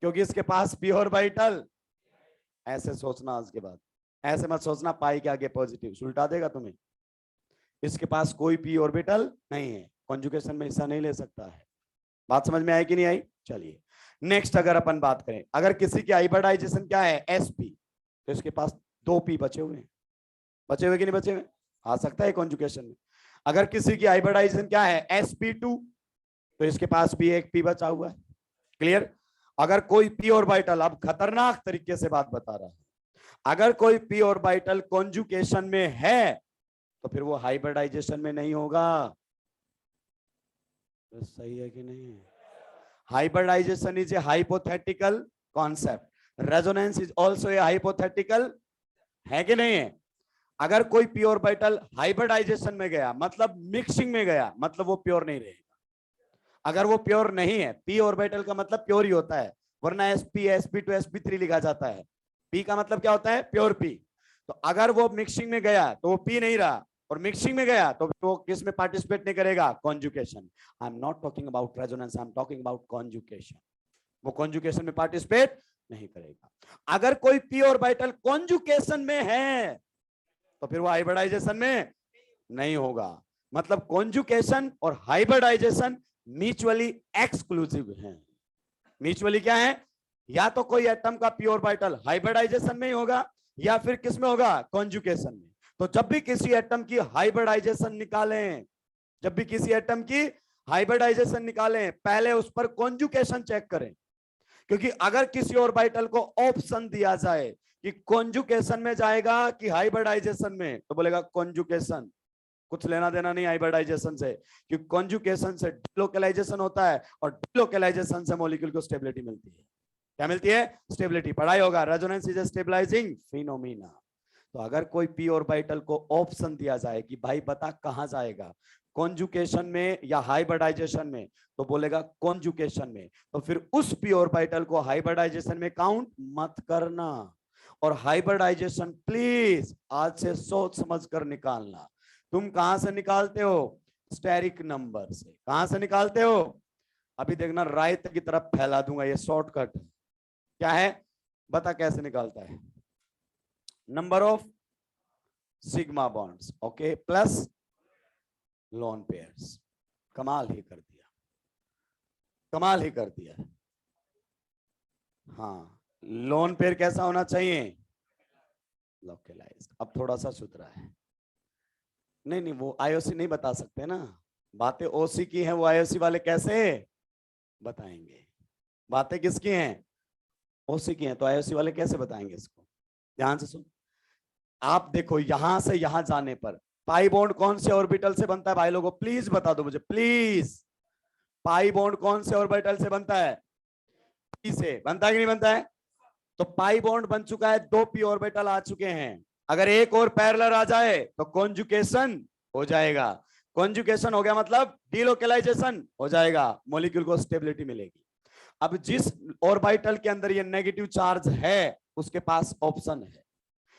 क्योंकि इसके पास p ऑर्बिटल। ऐसे सोचना, उसके बाद ऐसे मत सोचना पाई के आगे पॉजिटिव, उल्टा देगा तुम्हें। इसके पास कोई p ऑर्बिटल नहीं है, कॉन्जुगेशन में हिस्सा नहीं ले सकता है। बात समझ में आई कि नहीं आई? चलिए नेक्स्ट अगर अपन बात करें, अगर किसी की हाइब्रिडाइजेशन क्या है sp, तो इसके पास 2 p बचे हुए हैं। बचे हुए कि नहीं बचे हुए? आ सकता है कॉन्जुगेशन में। अगर किसी की हाइब्रिडाइजेशन क्या है sp2, तो इसके पास भी एक p बचा हुआ है। क्लियर? अगर कोई p ऑर्बिटल, अब खतरनाक तरीके से बात बता रहा है, अगर कोई p ऑर्बिटल कॉन्जुगेशन में है तो फिर वो हाइब्रिडाइजेशन में नहीं होगा। तो सही है कि नहीं? Hybridisation is a hypothetical concept, resonance is also a hypothetical, है कि नहीं है? अगर कोई p ऑर्बिटल हाइब्रिडाइजेशन में गया मतलब मिक्सिंग में गया, मतलब वो प्योर नहीं रहेगा। अगर वो प्योर नहीं है, p ऑर्बिटल का मतलब प्योर ही होता है, वरना sp, sp2, sp3 लिखा जाता है। p का मतलब क्या होता है? Pure p। तो अगर वो मिक्सिंग में गया तो वो p नहीं रहा, और मिक्सिंग में गया तो वो किस में पार्टिसिपेट नहीं करेगा? Conjugation. I am not talking about resonance, I am talking about conjugation. वो कॉन्जुगेशन में पार्टिसिपेट नहीं करेगा। अगर कोई p ऑर्बिटल कॉन्जुगेशन में है तो फिर वो हाइब्रिडाइजेशन में नहीं होगा। मतलब कॉन्जुगेशन और हाइब्रिडाइजेशन म्यूचुअली एक्सक्लूसिव है। म्यूचुअली क्या है? या तो कोई एटम का p ऑर्बिटल हाइब्रिडाइजेशन में ही होगा, या फिर किस में होगा? कॉन्जुगेशन में। तो जब भी किसी एटम की हाइब्रिडाइजेशन निकालें, जब भी किसी एटम की हाइब्रिडाइजेशन निकालें, पहले उस पर कॉन्जुगेशन चेक करें। क्योंकि अगर किसी ऑर्बिटल को ऑप्शन दिया जाए कि कॉन्जुगेशन में जाएगा कि हाइब्रिडाइजेशन में, तो बोलेगा कॉन्जुगेशन। कुछ लेना देना नहीं हाइब्रिडाइजेशन से, क्योंकि कॉन्जुगेशन से डिलोकलाइजेशन होता है, और डिलोकलाइजेशन से मॉलिक्यूल को स्टेबिलिटी मिलती है। क्या मिलती है? स्टेबिलिटी। पढ़ाई होगा, resonance is a stabilising phenomena. तो अगर कोई p ऑर्बिटल को ऑप्शन दिया जाए कि भाई बता कहां जाएगा, कॉन्जुगेशन में या हाइब्रिडाइजेशन में, तो बोलेगा कॉन्जुगेशन में। तो फिर उस p ऑर्बिटल को हाइब्रिडाइजेशन में काउंट मत करना। और हाइब्रिडाइजेशन प्लीज आज से सोच समझ कर निकालना। तुम कहां से निकालते हो? स्टेरिक नंबर से। कहां से निकालते हो? अभी देखना राइट की तरफ फैला दूंगा, ये शॉर्टकट है। क्या है? बता कैसे निकालता है? Number of sigma bonds, okay, plus lone pairs. कमाल ही कर दिया, कमाल ही कर दिया। हाँ, लोन पेयर कैसा होना चाहिए? लोकलाइज्ड। अब थोड़ा सा सुधरा है। नहीं नहीं, वो आईओसी नहीं बता सकते ना, बातें ओसी की हैं, वो आईओसी वाले कैसे बताएंगे? बातें किसकी हैं? ओसी की हैं, तो आईओसी वाले कैसे बताएंगे इसको? ध्यान से सुन। आप देखो, यहां से यहां जाने पर पाई बॉन्ड कौन से ऑर्बिटल से बनता है? भाई लोगों प्लीज बता दो मुझे, प्लीज। पाई बॉन्ड कौन से ऑर्बिटल से बनता है? पी से बनता है कि नहीं बनता है? तो पाई बॉन्ड बन चुका है, 2 p ऑर्बिटल आ चुके हैं। अगर एक और पैरेलल आ जाए तो कॉन्जुगेशन हो जाएगा। कॉन्जुगेशन हो गया मतलब डिलोकलाइजेशन हो जाएगा, मॉलिक्यूल को स्टेबिलिटी मिलेगी। अब जिस ऑर्बिटल के अंदर ये नेगेटिव चार्ज है, उसके पास ऑप्शन है,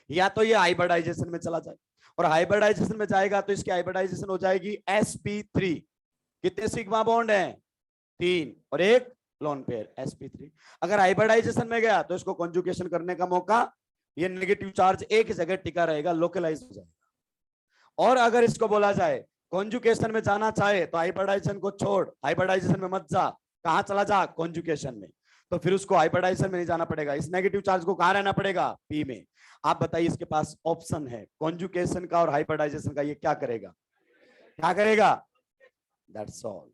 या तो ये हाइब्रिडाइजेशन में चला जाए, और हाइब्रिडाइजेशन में जाएगा तो इसकी हाइब्रिडाइजेशन हो जाएगी sp3। कितने सिग्मा बॉन्ड हैं? 3, और एक लोन पेयर sp3। अगर हाइब्रिडाइजेशन में गया तो इसको कॉन्जुगेशन करने का मौका, ये नेगेटिव चार्ज एक जगह टिका रहेगा, लोकलाइज हो जाएगा। और अगर इसको बोला जाए कॉन्जुगेशन में जाना चाहे तो हाइब्रिडाइजेशन को छोड़, हाइब्रिडाइजेशन में मत जा, कहां चला जा, कॉन्जुगेशन में, तो फिर उसको हाइब्रिडाइजेशन में नहीं जाना पड़ेगा, इस नेगेटिव चार्ज को कहां रहना पड़ेगा, पी में। आप बताइए, इसके पास ऑप्शन है कॉन्जुगेशन का और हाइब्रिडाइजेशन का, ये क्या करेगा, क्या करेगा, दैट्स ऑल।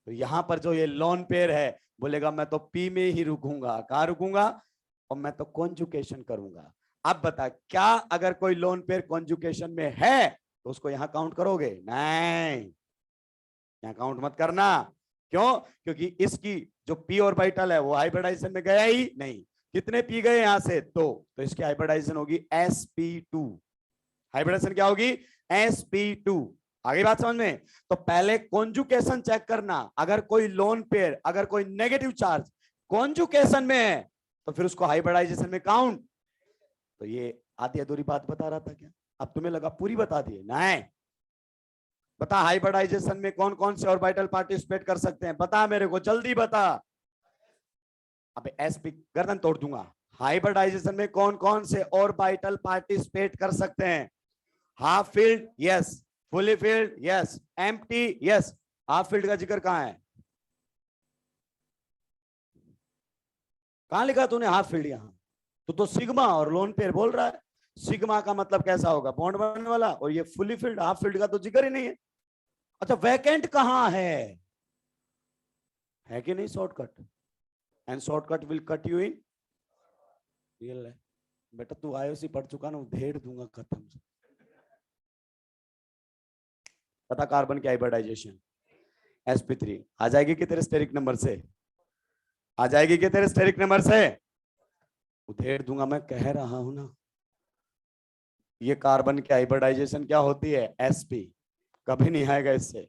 तो यहां पर जो ये लोन पेयर है बोलेगा मैं तो पी में ही रुकूंगा, कहां रुकूंगा, और मैं तो कॉन्जुगेशन करूंगा। अब बता, क्या अगर कोई लोन पेयर कॉन्जुगेशन में है तो उसको यहां काउंट करोगे, नहीं, यहां काउंट मत करना। क्यों, क्योंकि इसकी जो पी ऑर्बिटल है वो हाइब्रिडाइजेशन में गया ही नहीं। कितने पी गए यहां से, तो इसकी हाइब्रिडाइजेशन होगी sp2। हाइब्रिडाइजेशन क्या होगी, sp2। आगे बात समझ में। तो पहले कॉन्जुगेशन चेक करना, अगर कोई लोन पेयर, अगर कोई नेगेटिव चार्ज कॉन्जुगेशन में है तो फिर उसको हाइब्रिडाइजेशन में काउंट। तो ये आधी अधूरी बात बता रहा था क्या, अब तुम्हें लगा पूरी बता दिए, नहीं। बता हाइब्रिडाइजेशन में कौन कौन से ऑर्बिटल पार्टिसिपेट कर सकते हैं, बता मेरे को, जल्दी बता। अबे sp गर्दन तोड़ दूंगा। हाइब्रिडाइजेशन में कौन कौन से ऑर्बिटल पार्टिसिपेट कर सकते हैं, half field yes, fully field yes, empty yes. Half field का जिक्र कहां है, कहां लिखा तूने हाफ फील्ड, यहां तो सिग्मा और लोन पेयर बोल रहा है। सिग्मा का मतलब कैसा होगा, बॉन्ड बनने वाला, और ये फुली फील्ड, हाफ फील्ड का तो जिक्र ही नहीं है। अच्छा वैकेंट कहां है कि नहीं, shortcut, and shortcut will cut you in real life. बेटा तू आईओसी पढ़ चुका ना, उधेड़ दूंगा खत्म से। पता कार्बन की हाइब्रिडाइजेशन sp3 आ जाएगी कि तेरे स्टेरिक नंबर से, आ जाएगी कि तेरे स्टेरिक नंबर से, उधेड़ दूंगा, मैं कह रहा हूं ना। ये कार्बन की हाइब्रिडाइजेशन क्या होती है, sp, कभी नहीं आएगा इससे।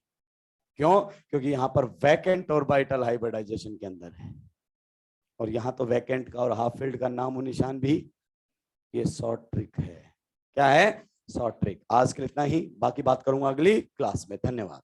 क्यों, क्योंकि यहां पर वैकेंट ऑर्बिटल हाइब्रिडाइजेशन के अंदर है, और यहां तो वैकेंट का और हाफ फील्ड का नाम और निशान भी, ये शॉर्ट ट्रिक है। क्या है, शॉर्ट ट्रिक। आज के लिए इतना ही, बाकी बात करूंगा अगली क्लास में। धन्यवाद।